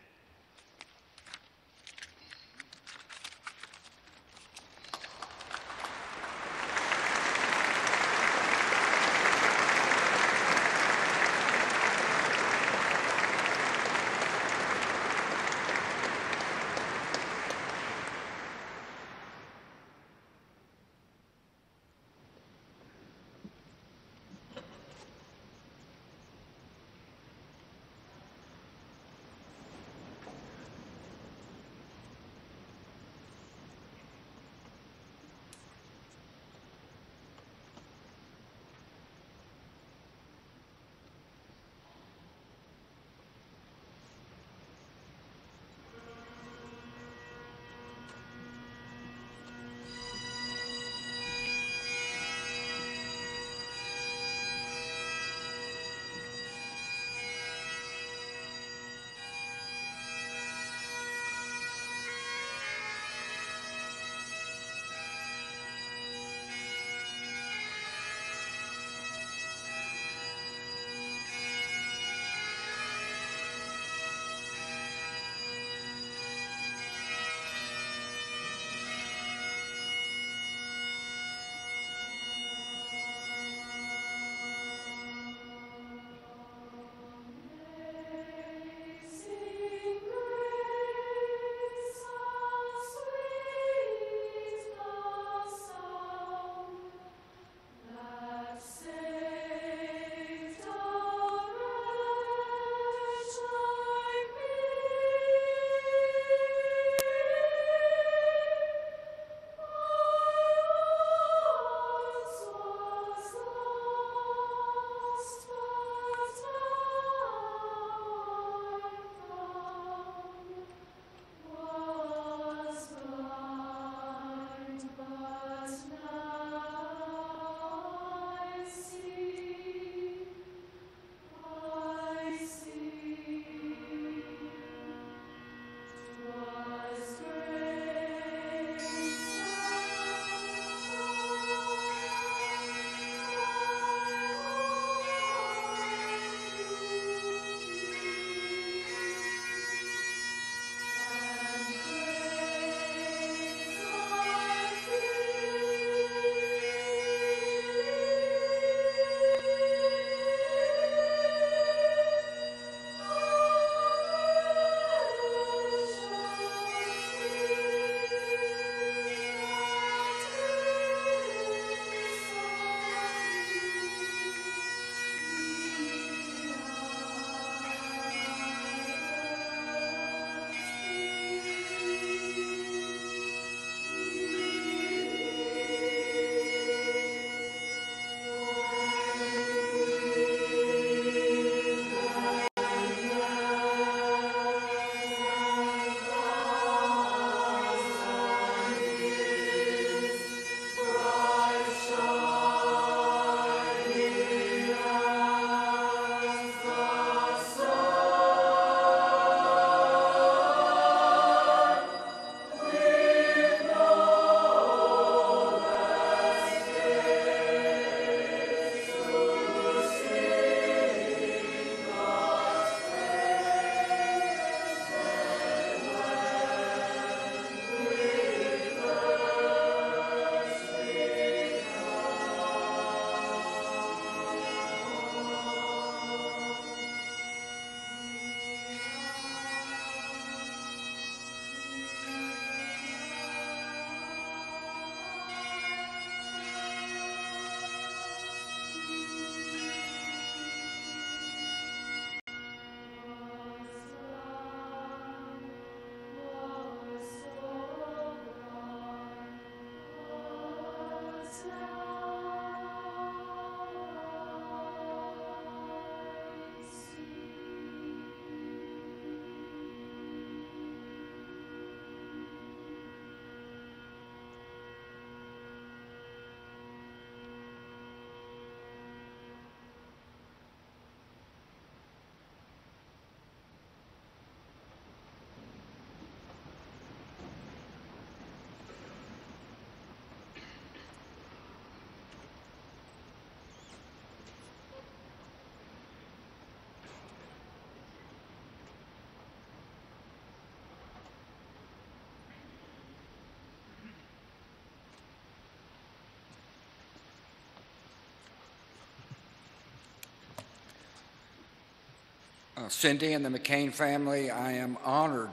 Cindy and the McCain family, I am honored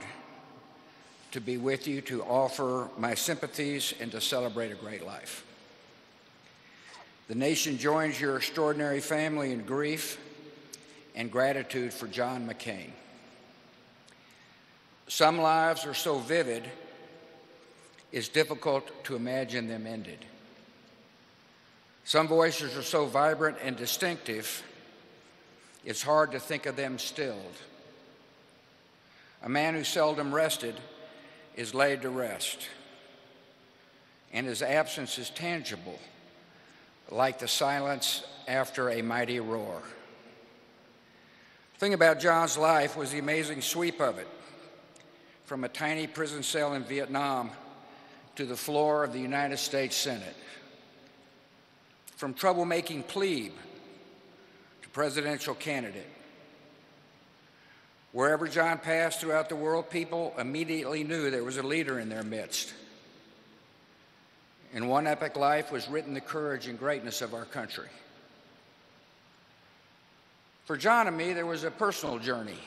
to be with you to offer my sympathies and to celebrate a great life. The nation joins your extraordinary family in grief and gratitude for John McCain. Some lives are so vivid, it's difficult to imagine them ended. Some voices are so vibrant and distinctive, it's hard to think of them stilled. A man who seldom rested is laid to rest, and his absence is tangible, like the silence after a mighty roar. The thing about John's life was the amazing sweep of it, from a tiny prison cell in Vietnam to the floor of the United States Senate, from troublemaking plebe to presidential candidate. Wherever John passed throughout the world, people immediately knew there was a leader in their midst. In one epic life was written the courage and greatness of our country. For John and me, there was a personal journey,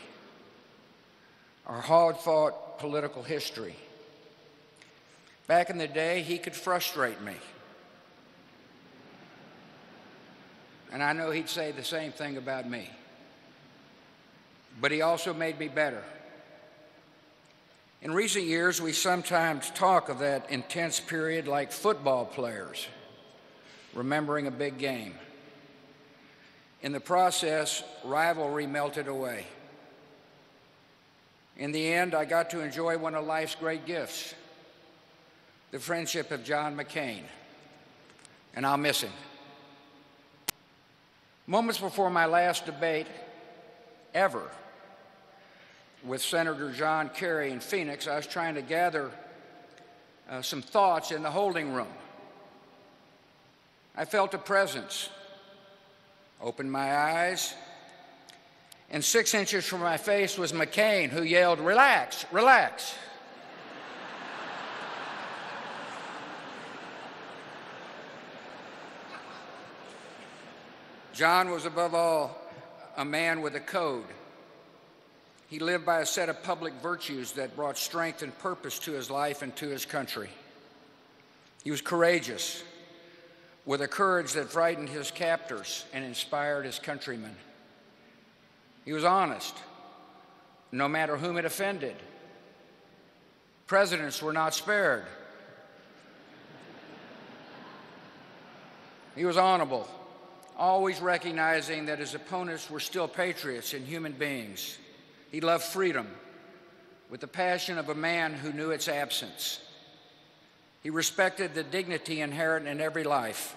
our hard-fought political history. Back in the day, he could frustrate me. And I know he'd say the same thing about me. But he also made me better. In recent years, we sometimes talk of that intense period like football players remembering a big game. In the process, rivalry melted away. In the end, I got to enjoy one of life's great gifts, the friendship of John McCain, and I'll miss him. Moments before my last debate ever with Senator John Kerry in Phoenix, I was trying to gather some thoughts in the holding room. I felt a presence, opened my eyes, and 6 inches from my face was McCain, who yelled, "Relax, relax." John was above all a man with a code. He lived by a set of public virtues that brought strength and purpose to his life and to his country. He was courageous, with a courage that frightened his captors and inspired his countrymen. He was honest, no matter whom it offended. Presidents were not spared. He was honorable, always recognizing that his opponents were still patriots and human beings. He loved freedom with the passion of a man who knew its absence. He respected the dignity inherent in every life,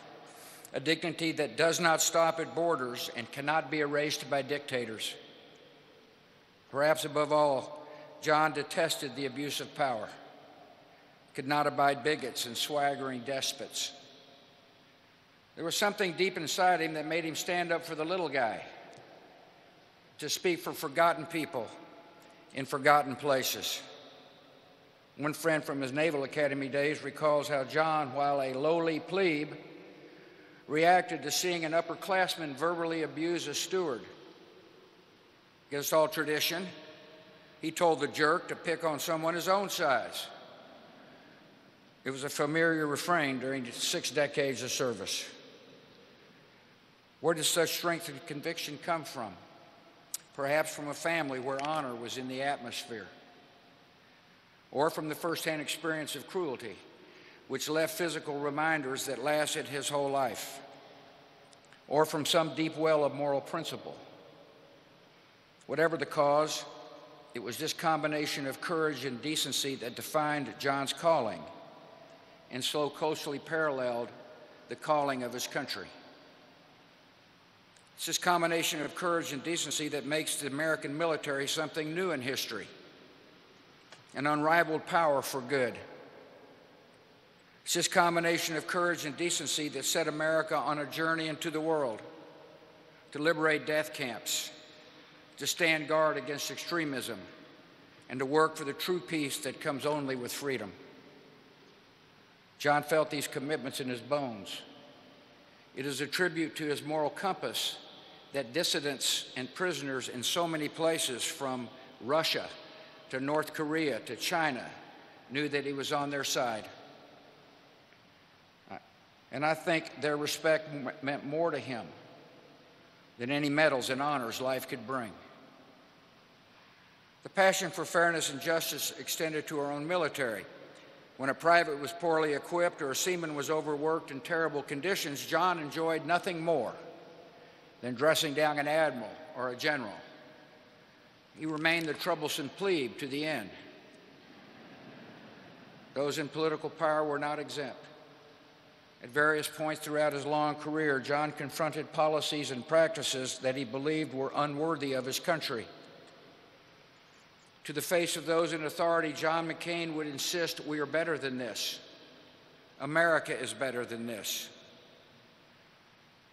a dignity that does not stop at borders and cannot be erased by dictators. Perhaps above all, John detested the abuse of power, could not abide bigots and swaggering despots. There was something deep inside him that made him stand up for the little guy, to speak for forgotten people in forgotten places. One friend from his Naval Academy days recalls how John, while a lowly plebe, reacted to seeing an upperclassman verbally abuse a steward. Against all tradition, he told the jerk to pick on someone his own size. It was a familiar refrain during 6 decades of service. Where does such strength and conviction come from? Perhaps from a family where honor was in the atmosphere, or from the firsthand experience of cruelty, which left physical reminders that lasted his whole life, or from some deep well of moral principle. Whatever the cause, it was this combination of courage and decency that defined John's calling and so closely paralleled the calling of his country. It's this combination of courage and decency that makes the American military something new in history, an unrivaled power for good. It's this combination of courage and decency that set America on a journey into the world, to liberate death camps, to stand guard against extremism, and to work for the true peace that comes only with freedom. John felt these commitments in his bones. It is a tribute to his moral compass that dissidents and prisoners in so many places, from Russia to North Korea to China, knew that he was on their side. And I think their respect meant more to him than any medals and honors life could bring. The passion for fairness and justice extended to our own military. When a private was poorly equipped or a seaman was overworked in terrible conditions, John enjoyed nothing more than dressing down an admiral or a general. He remained the troublesome plebe to the end. Those in political power were not exempt. At various points throughout his long career, John confronted policies and practices that he believed were unworthy of his country. To the face of those in authority, John McCain would insist, "We are better than this. America is better than this."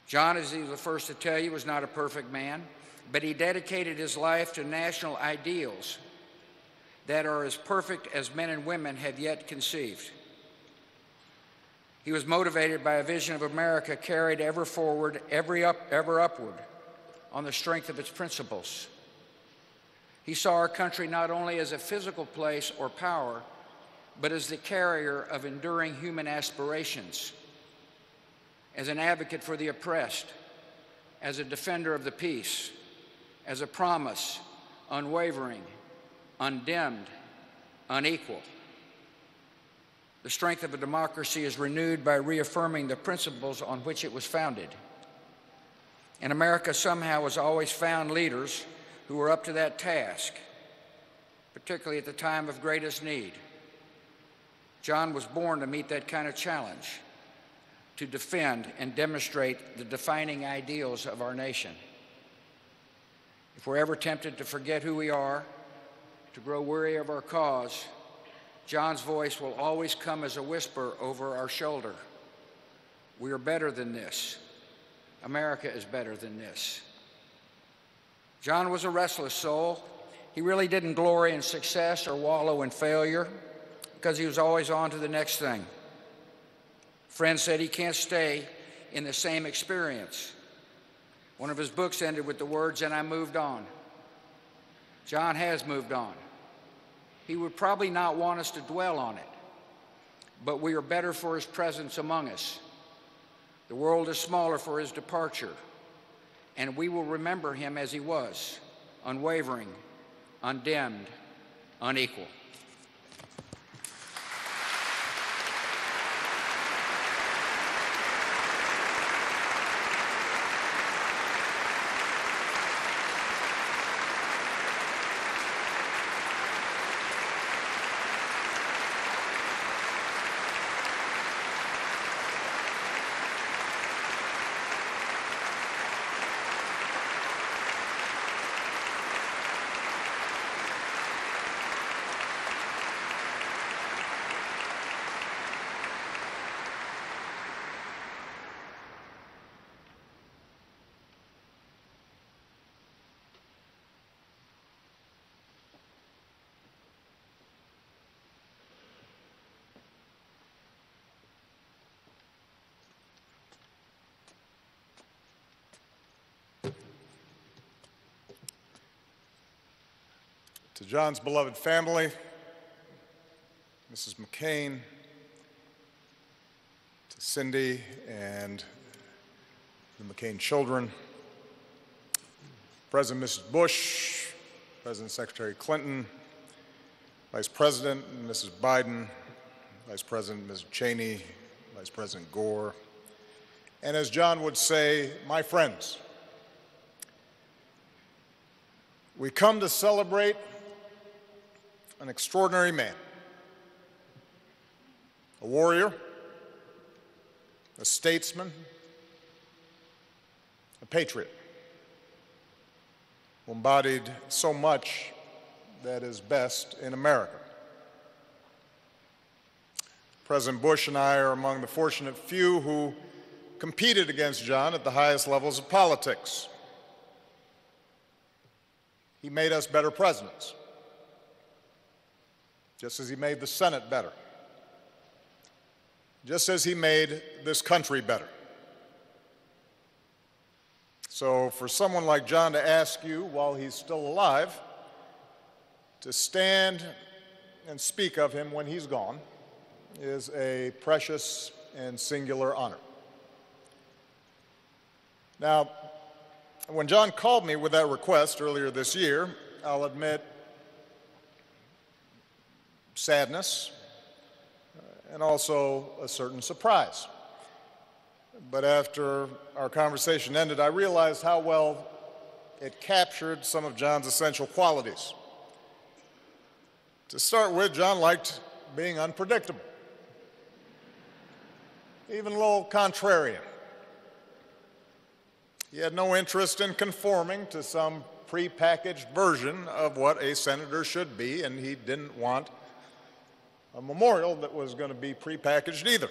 John, as he was the first to tell you, was not a perfect man, but he dedicated his life to national ideals that are as perfect as men and women have yet conceived. He was motivated by a vision of America carried ever forward, ever upward, on the strength of its principles. He saw our country not only as a physical place or power, but as the carrier of enduring human aspirations, as an advocate for the oppressed, as a defender of the peace, as a promise, unwavering, undimmed, unequal. The strength of a democracy is renewed by reaffirming the principles on which it was founded. And America somehow has always found leaders who were up to that task, particularly at the time of greatest need. John was born to meet that kind of challenge, to defend and demonstrate the defining ideals of our nation. If we're ever tempted to forget who we are, to grow weary of our cause, John's voice will always come as a whisper over our shoulder. We are better than this. America is better than this. John was a restless soul. He really didn't glory in success or wallow in failure because he was always on to the next thing. Friends said he can't stay in the same experience. One of his books ended with the words, "And I moved on." John has moved on. He would probably not want us to dwell on it, but we are better for his presence among us. The world is smaller for his departure, and we will remember him as he was, unwavering, undimmed, unequal. To John's beloved family, Mrs. McCain, to Cindy and the McCain children, President Mrs. Bush, President Secretary Clinton, Vice President Mrs. Biden, Vice President Mrs. Cheney, Vice President Gore, and as John would say, my friends. We come to celebrate an extraordinary man, a warrior, a statesman, a patriot, who embodied so much that is best in America. President Bush and I are among the fortunate few who competed against John at the highest levels of politics. He made us better presidents, just as he made the Senate better, just as he made this country better. So for someone like John to ask you while he's still alive to stand and speak of him when he's gone is a precious and singular honor. Now, when John called me with that request earlier this year, I'll admit sadness and also a certain surprise. But after our conversation ended, I realized how well it captured some of John's essential qualities. To start with, John liked being unpredictable, even a little contrarian. He had no interest in conforming to some prepackaged version of what a senator should be, and he didn't want a memorial that was going to be prepackaged either.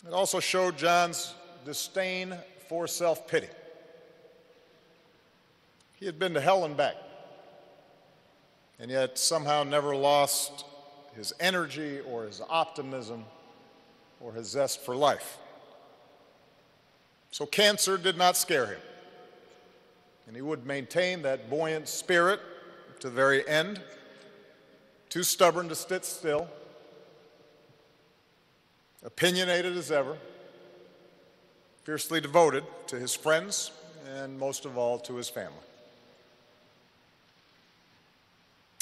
It also showed John's disdain for self-pity. He had been to hell and back, and yet somehow never lost his energy or his optimism or his zest for life. So cancer did not scare him, and he would maintain that buoyant spirit to the very end, too stubborn to sit still, opinionated as ever, fiercely devoted to his friends, and most of all to his family.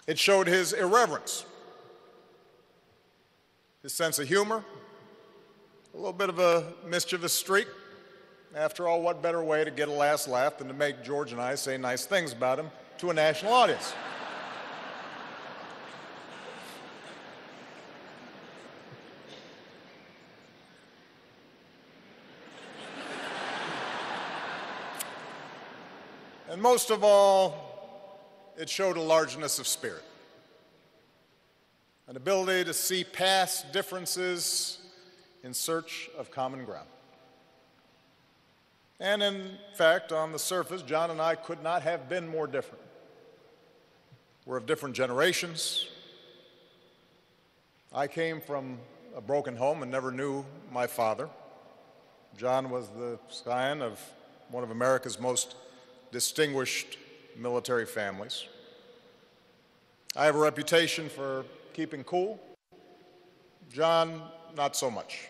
It showed his irreverence, his sense of humor, a little bit of a mischievous streak. After all, what better way to get a last laugh than to make George and I say nice things about him to a national audience? And most of all, it showed a largeness of spirit, an ability to see past differences in search of common ground. And in fact, on the surface, John and I could not have been more different. We're of different generations. I came from a broken home and never knew my father. John was the scion of one of America's most distinguished military families. I have a reputation for keeping cool. John, not so much.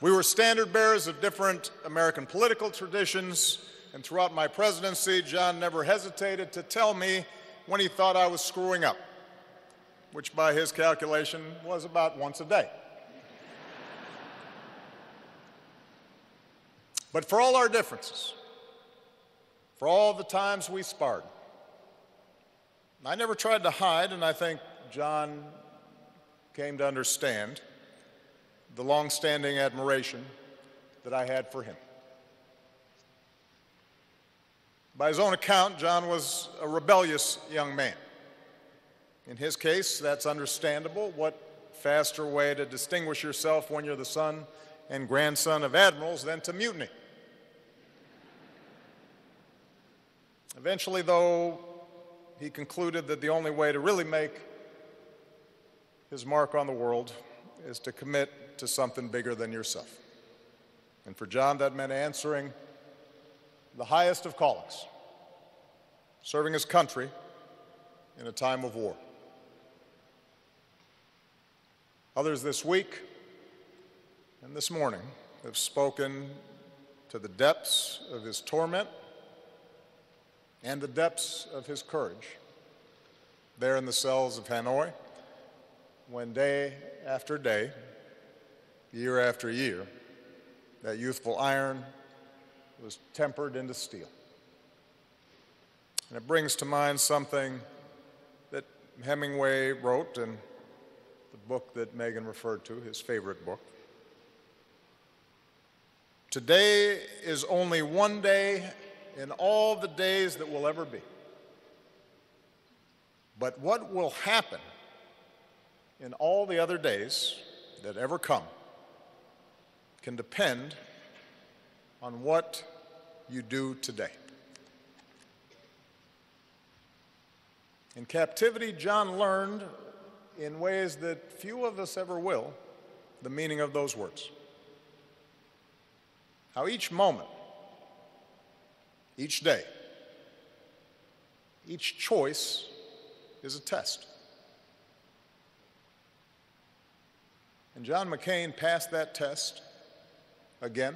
We were standard bearers of different American political traditions, and throughout my presidency, John never hesitated to tell me when he thought I was screwing up, which by his calculation was about once a day. But for all our differences, for all the times we sparred, I never tried to hide, and I think John came to understand the long-standing admiration that I had for him. By his own account, John was a rebellious young man. In his case, that's understandable. What faster way to distinguish yourself when you're the son and grandson of admirals than to mutiny? Eventually, though, he concluded that the only way to really make his mark on the world is to commit to something bigger than yourself. And for John, that meant answering the highest of callings, serving his country in a time of war. Others this week and this morning have spoken to the depths of his torment and the depths of his courage there in the cells of Hanoi, when day after day, year after year, that youthful iron was tempered into steel. And it brings to mind something that Hemingway wrote in the book that Megan referred to, his favorite book. Today is only one day in all the days that will ever be. But what will happen in all the other days that ever come can depend on what you do today. In captivity, John learned in ways that few of us ever will the meaning of those words. How each moment, each day, each choice is a test. And John McCain passed that test again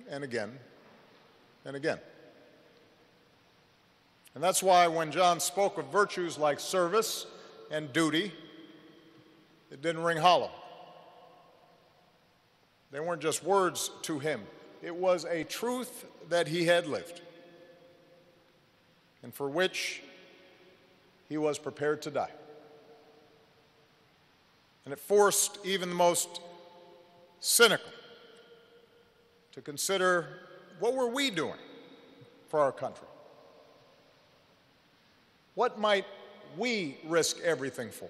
and again and again. And that's why when John spoke of virtues like service and duty, it didn't ring hollow. They weren't just words to him. It was a truth that he had lived and for which he was prepared to die. And it forced even the most cynical to consider, what were we doing for our country? What might we risk everything for?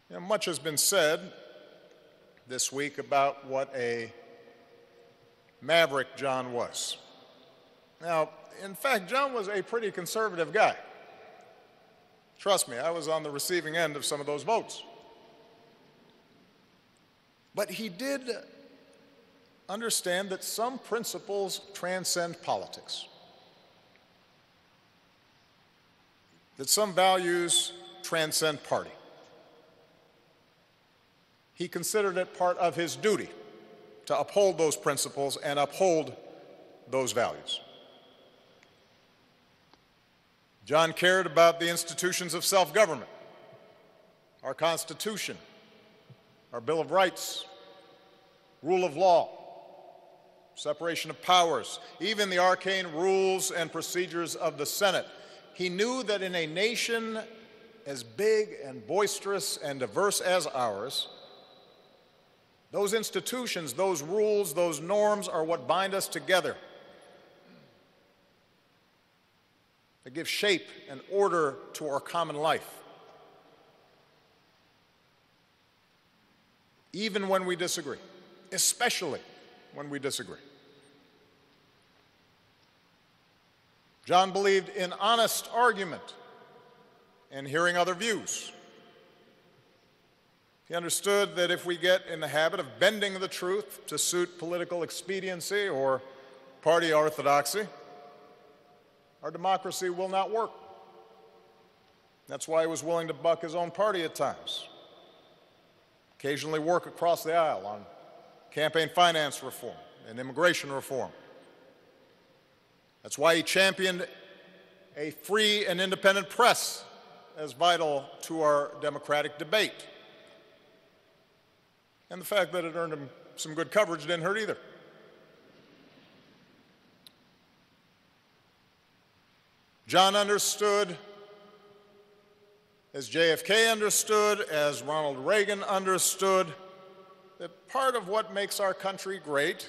You know, much has been said this week about what a maverick John was. Now, in fact, John was a pretty conservative guy. Trust me, I was on the receiving end of some of those votes. But he did understand that some principles transcend politics, that some values transcend party. He considered it part of his duty to uphold those principles and uphold those values. John cared about the institutions of self-government, our Constitution, our Bill of Rights, rule of law, separation of powers, even the arcane rules and procedures of the Senate. He knew that in a nation as big and boisterous and diverse as ours, those institutions, those rules, those norms are what bind us together. They give shape and order to our common life. Even when we disagree, especially when we disagree. John believed in honest argument and hearing other views. He understood that if we get in the habit of bending the truth to suit political expediency or party orthodoxy, our democracy will not work. That's why he was willing to buck his own party at times, occasionally work across the aisle on campaign finance reform and immigration reform. That's why he championed a free and independent press as vital to our democratic debate. And the fact that it earned him some good coverage didn't hurt either. John understood, as JFK understood, as Ronald Reagan understood, that part of what makes our country great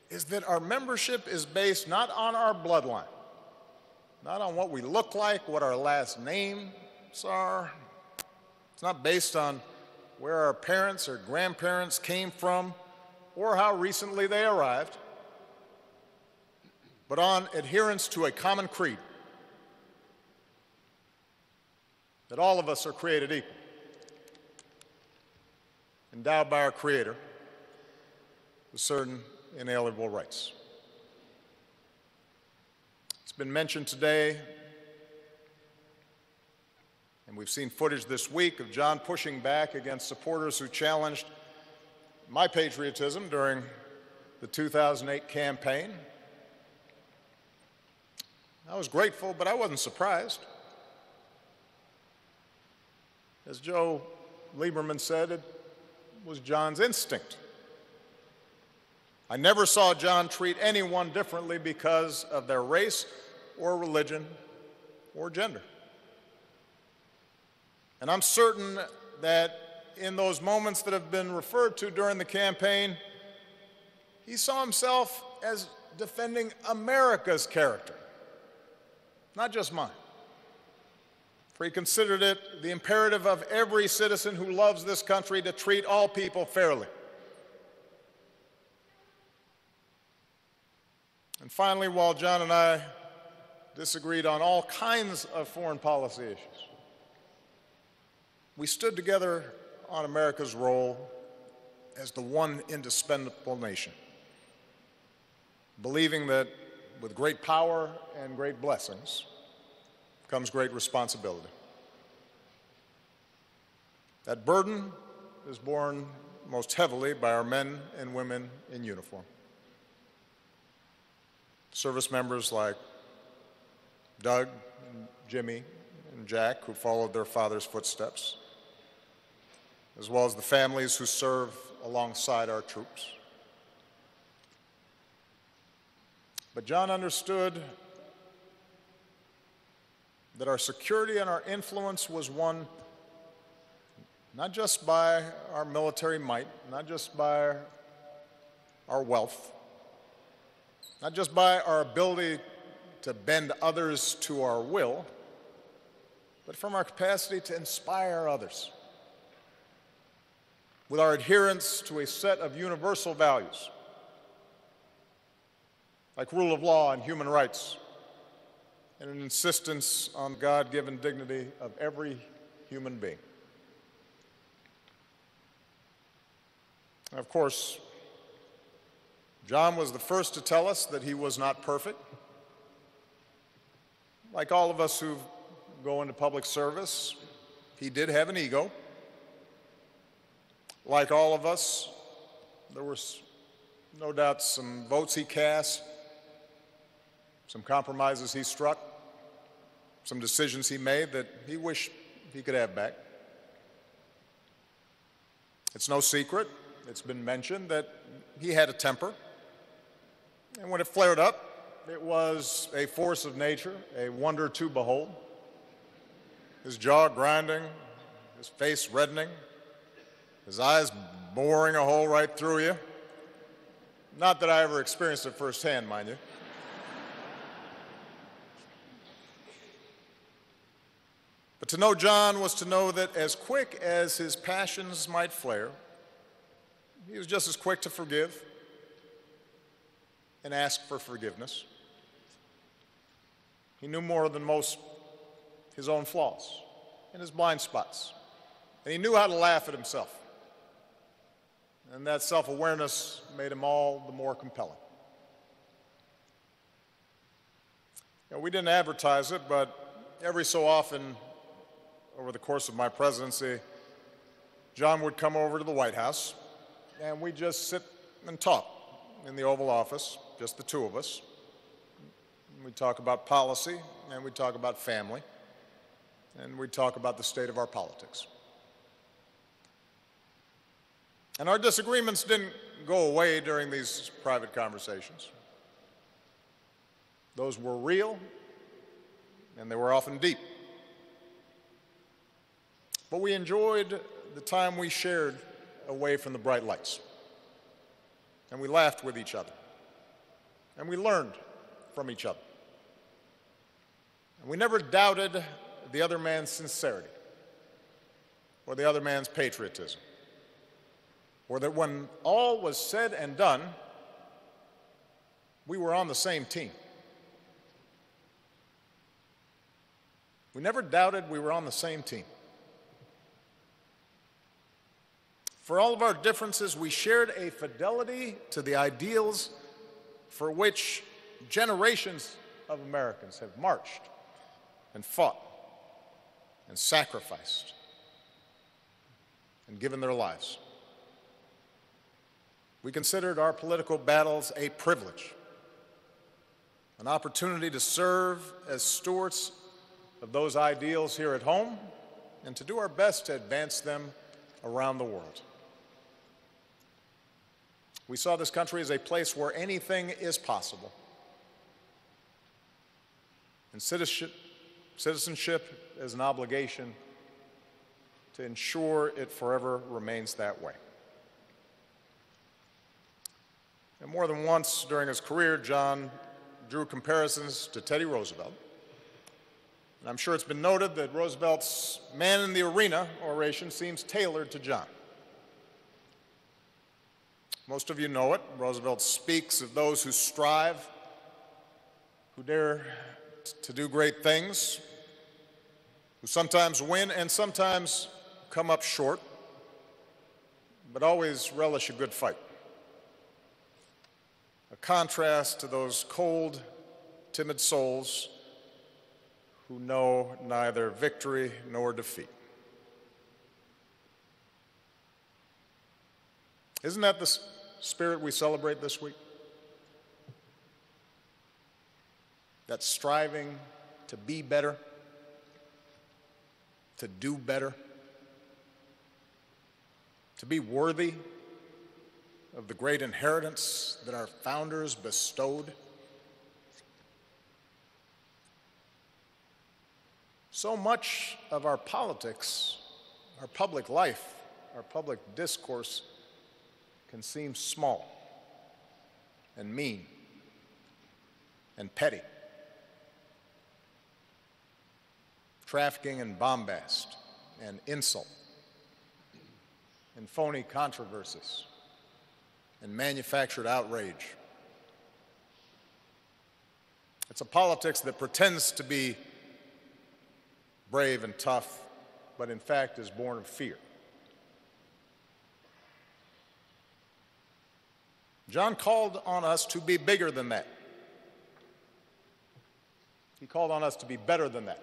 is that our membership is based not on our bloodline, not on what we look like, what our last names are. It's not based on where our parents or grandparents came from or how recently they arrived, but on adherence to a common creed, that all of us are created equal, endowed by our Creator with certain inalienable rights. It's been mentioned today, and we've seen footage this week of John pushing back against supporters who challenged my patriotism during the 2008 campaign. I was grateful, but I wasn't surprised. As Joe Lieberman said, it was John's instinct. I never saw John treat anyone differently because of their race or religion or gender. And I'm certain that in those moments that have been referred to during the campaign, he saw himself as defending America's character, not just mine. For he considered it the imperative of every citizen who loves this country to treat all people fairly. And finally, while John and I disagreed on all kinds of foreign policy issues, we stood together on America's role as the one indispensable nation, believing that with great power and great blessings comes great responsibility. That burden is borne most heavily by our men and women in uniform. Service members like Doug, and Jimmy, and Jack, who followed their father's footsteps, as well as the families who serve alongside our troops. But John understood that our security and our influence was won not just by our military might, not just by our wealth, not just by our ability to bend others to our will, but from our capacity to inspire others with our adherence to a set of universal values like rule of law and human rights, and an insistence on the God-given dignity of every human being. Of course, John was the first to tell us that he was not perfect. Like all of us who go into public service, he did have an ego. Like all of us, there were no doubt some votes he cast, some compromises he struck, some decisions he made that he wished he could have back. It's no secret, it's been mentioned, that he had a temper. And when it flared up, it was a force of nature, a wonder to behold. His jaw grinding, his face reddening, his eyes boring a hole right through you. Not that I ever experienced it firsthand, mind you. But to know John was to know that as quick as his passions might flare, he was just as quick to forgive and ask for forgiveness. He knew more than most his own flaws and his blind spots. And he knew how to laugh at himself. And that self-awareness made him all the more compelling. You know, we didn't advertise it, but every so often over the course of my presidency, John would come over to the White House, and we'd just sit and talk in the Oval Office, just the two of us. We'd talk about policy, and we'd talk about family, and we'd talk about the state of our politics. And our disagreements didn't go away during these private conversations. Those were real, and they were often deep. But we enjoyed the time we shared away from the bright lights. And we laughed with each other. And we learned from each other. And we never doubted the other man's sincerity or the other man's patriotism, or that when all was said and done, we were on the same team. We never doubted we were on the same team. For all of our differences, we shared a fidelity to the ideals for which generations of Americans have marched and fought and sacrificed and given their lives. We considered our political battles a privilege, an opportunity to serve as stewards of those ideals here at home and to do our best to advance them around the world. We saw this country as a place where anything is possible. And citizenship is an obligation to ensure it forever remains that way. And more than once during his career, John drew comparisons to Teddy Roosevelt. And I'm sure it's been noted that Roosevelt's man in the arena oration seems tailored to John. Most of you know it. Roosevelt speaks of those who strive, who dare to do great things, who sometimes win and sometimes come up short, but always relish a good fight. A contrast to those cold, timid souls who know neither victory nor defeat. Isn't that the spirit we celebrate this week? That striving to be better, to do better, to be worthy of the great inheritance that our founders bestowed. So much of our politics, our public life, our public discourse can seem small and mean and petty. Trafficking in bombast and insult and phony controversies and manufactured outrage. It's a politics that pretends to be brave and tough, but in fact is born of fear. John called on us to be bigger than that. He called on us to be better than that.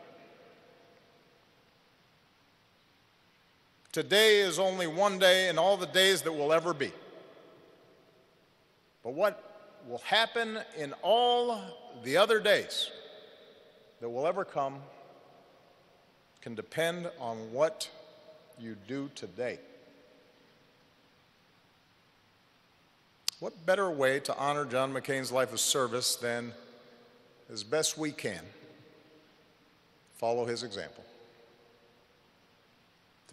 Today is only one day in all the days that will ever be. But what will happen in all the other days that will ever come can depend on what you do today. What better way to honor John McCain's life of service than, as best we can, follow his example?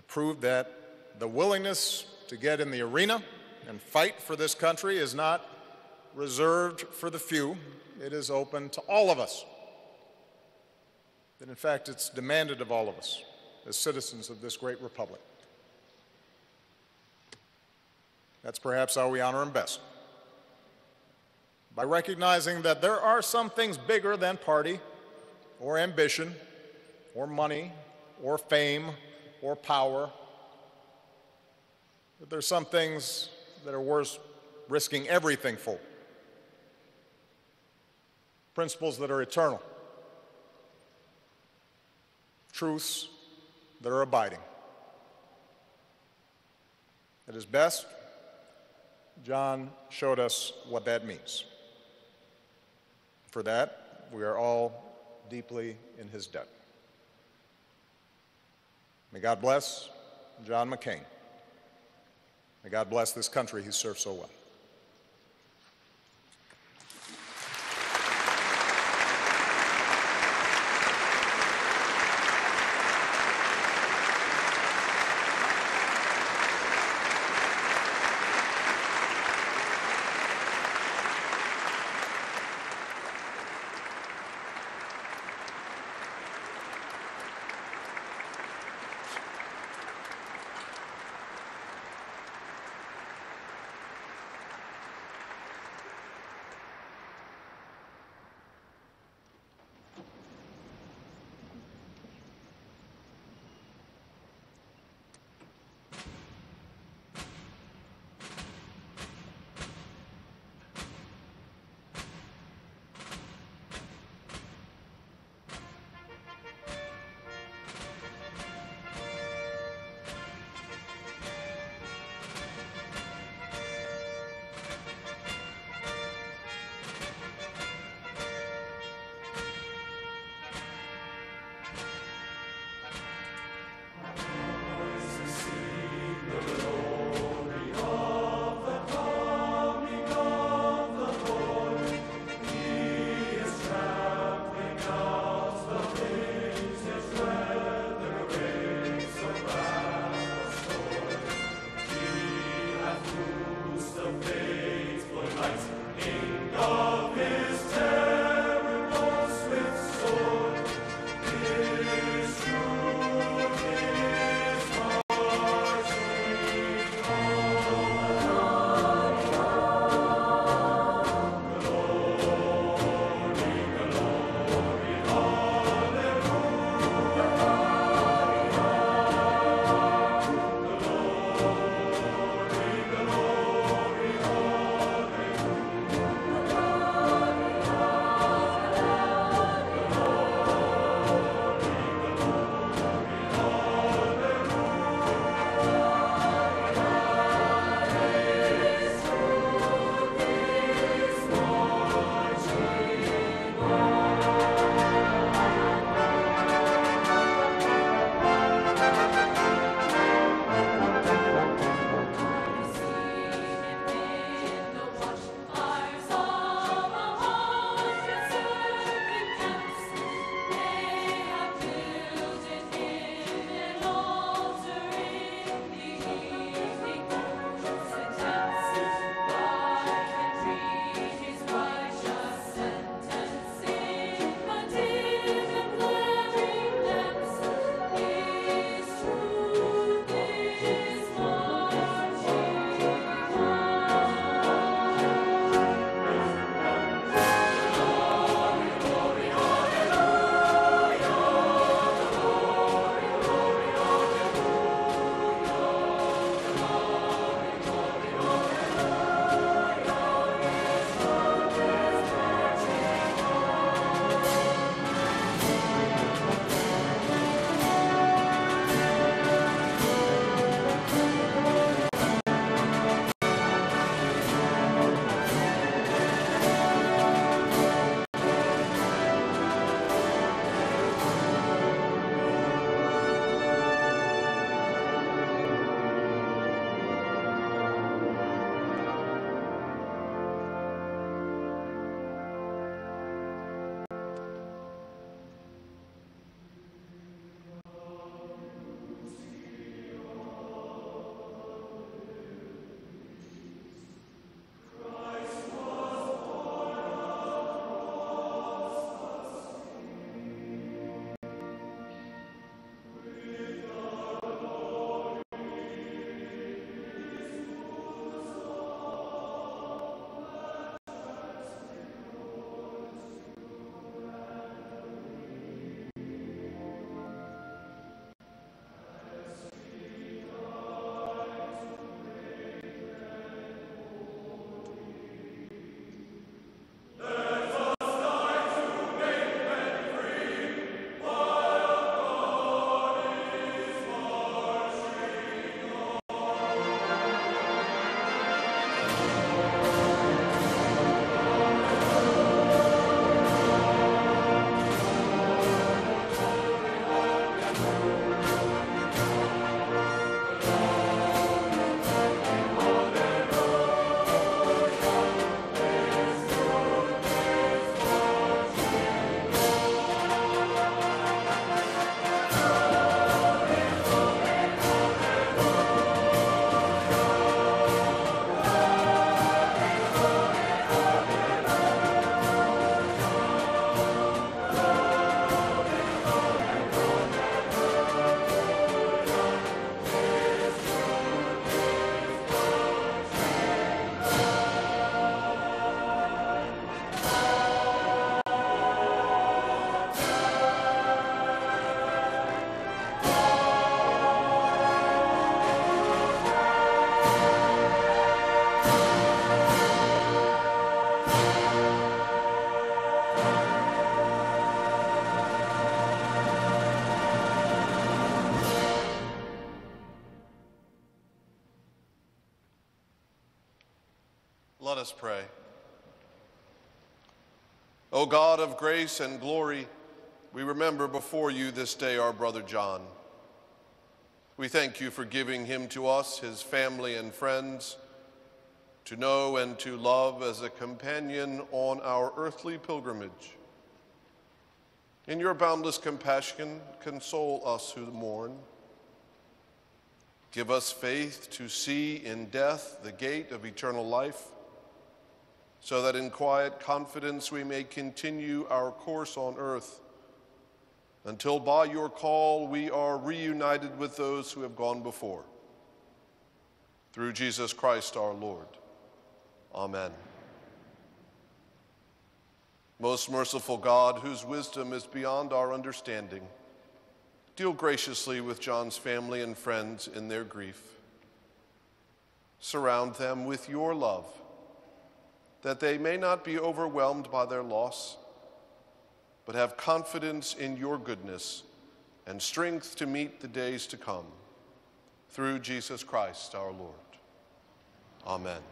To prove that the willingness to get in the arena and fight for this country is not reserved for the few, it is open to all of us. That in fact it's demanded of all of us as citizens of this great republic. That's perhaps how we honor him best. By recognizing that there are some things bigger than party or ambition or money or fame or power. That there's some things that are worth risking everything for. Principles that are eternal. Truths that are abiding. At his best, John showed us what that means. For that, we are all deeply in his debt. May God bless John McCain. May God bless this country he served so well. Let us pray. O God of grace and glory, we remember before you this day our brother John. We thank you for giving him to us, his family and friends, to know and to love as a companion on our earthly pilgrimage. In your boundless compassion, console us who mourn. Give us faith to see in death the gate of eternal life, so that in quiet confidence we may continue our course on earth until by your call we are reunited with those who have gone before. Through Jesus Christ our Lord. Amen. Most merciful God, whose wisdom is beyond our understanding, deal graciously with John's family and friends in their grief. Surround them with your love, that they may not be overwhelmed by their loss, but have confidence in your goodness and strength to meet the days to come. Through Jesus Christ our Lord. Amen.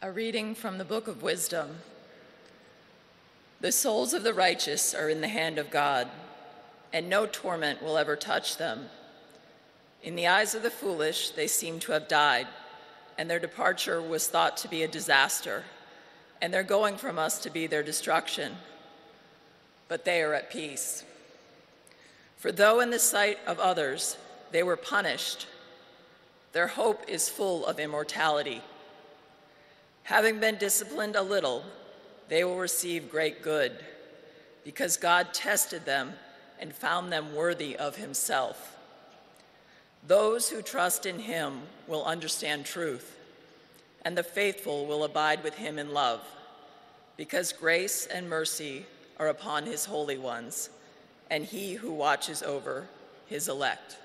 A reading from the Book of Wisdom. The souls of the righteous are in the hand of God, and no torment will ever touch them. In the eyes of the foolish, they seem to have died, and their departure was thought to be a disaster, and their going from us to be their destruction. But they are at peace. For though in the sight of others they were punished, their hope is full of immortality. Having been disciplined a little, they will receive great good, because God tested them and found them worthy of himself. Those who trust in him will understand truth, and the faithful will abide with him in love, because grace and mercy are upon his holy ones, and he who watches over his elect.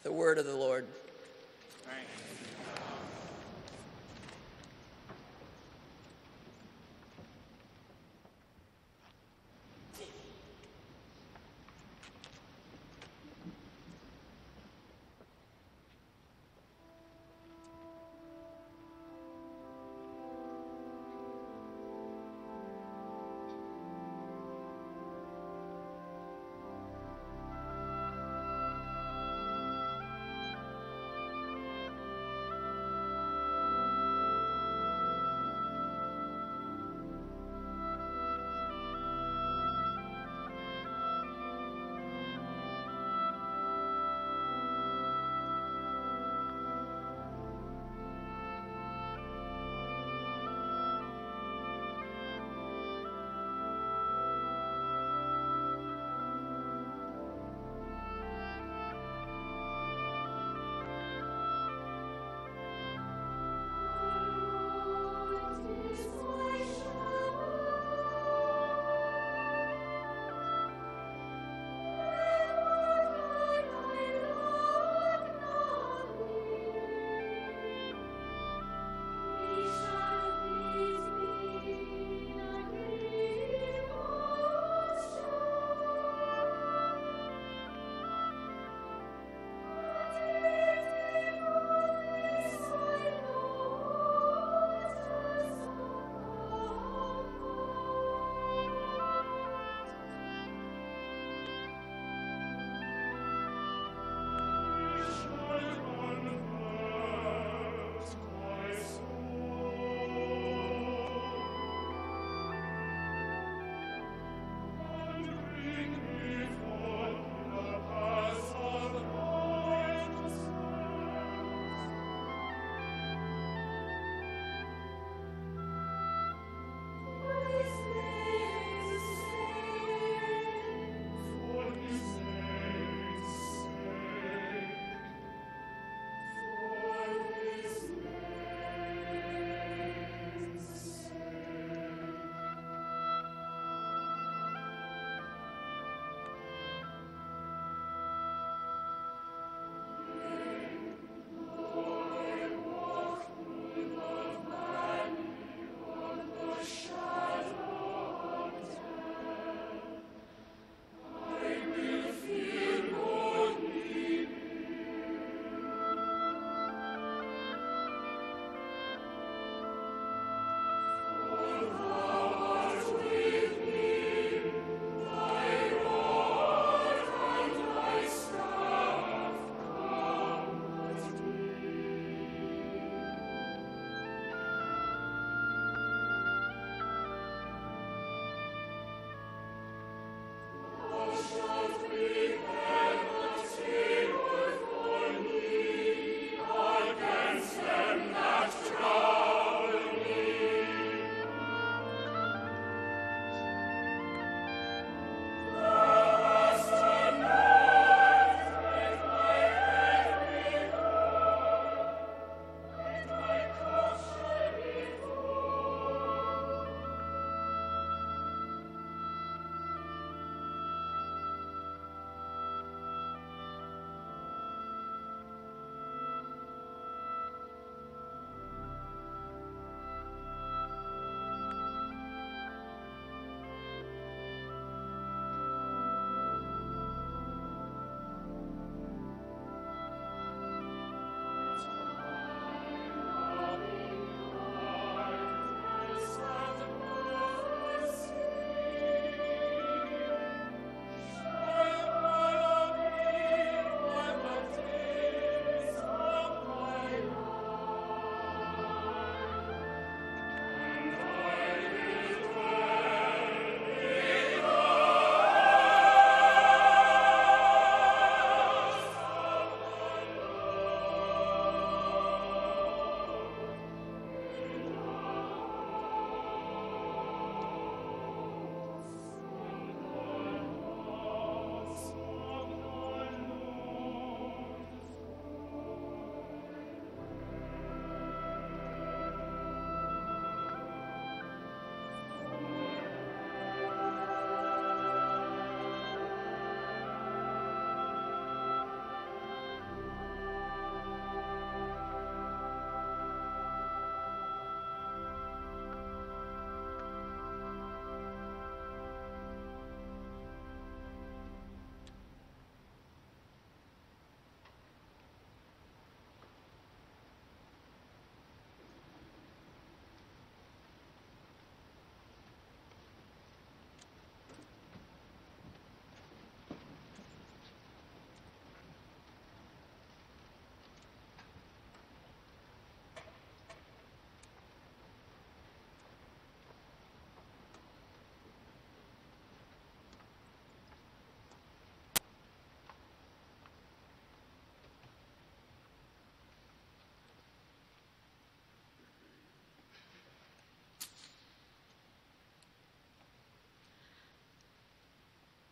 The word of the Lord.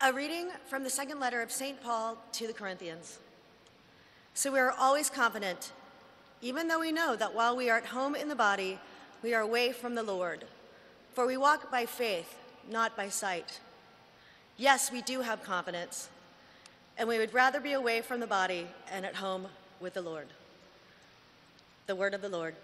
A reading from the second letter of St. Paul to the Corinthians. So we are always confident, even though we know that while we are at home in the body, we are away from the Lord. For we walk by faith, not by sight. Yes, we do have confidence, and we would rather be away from the body and at home with the Lord. The word of the Lord.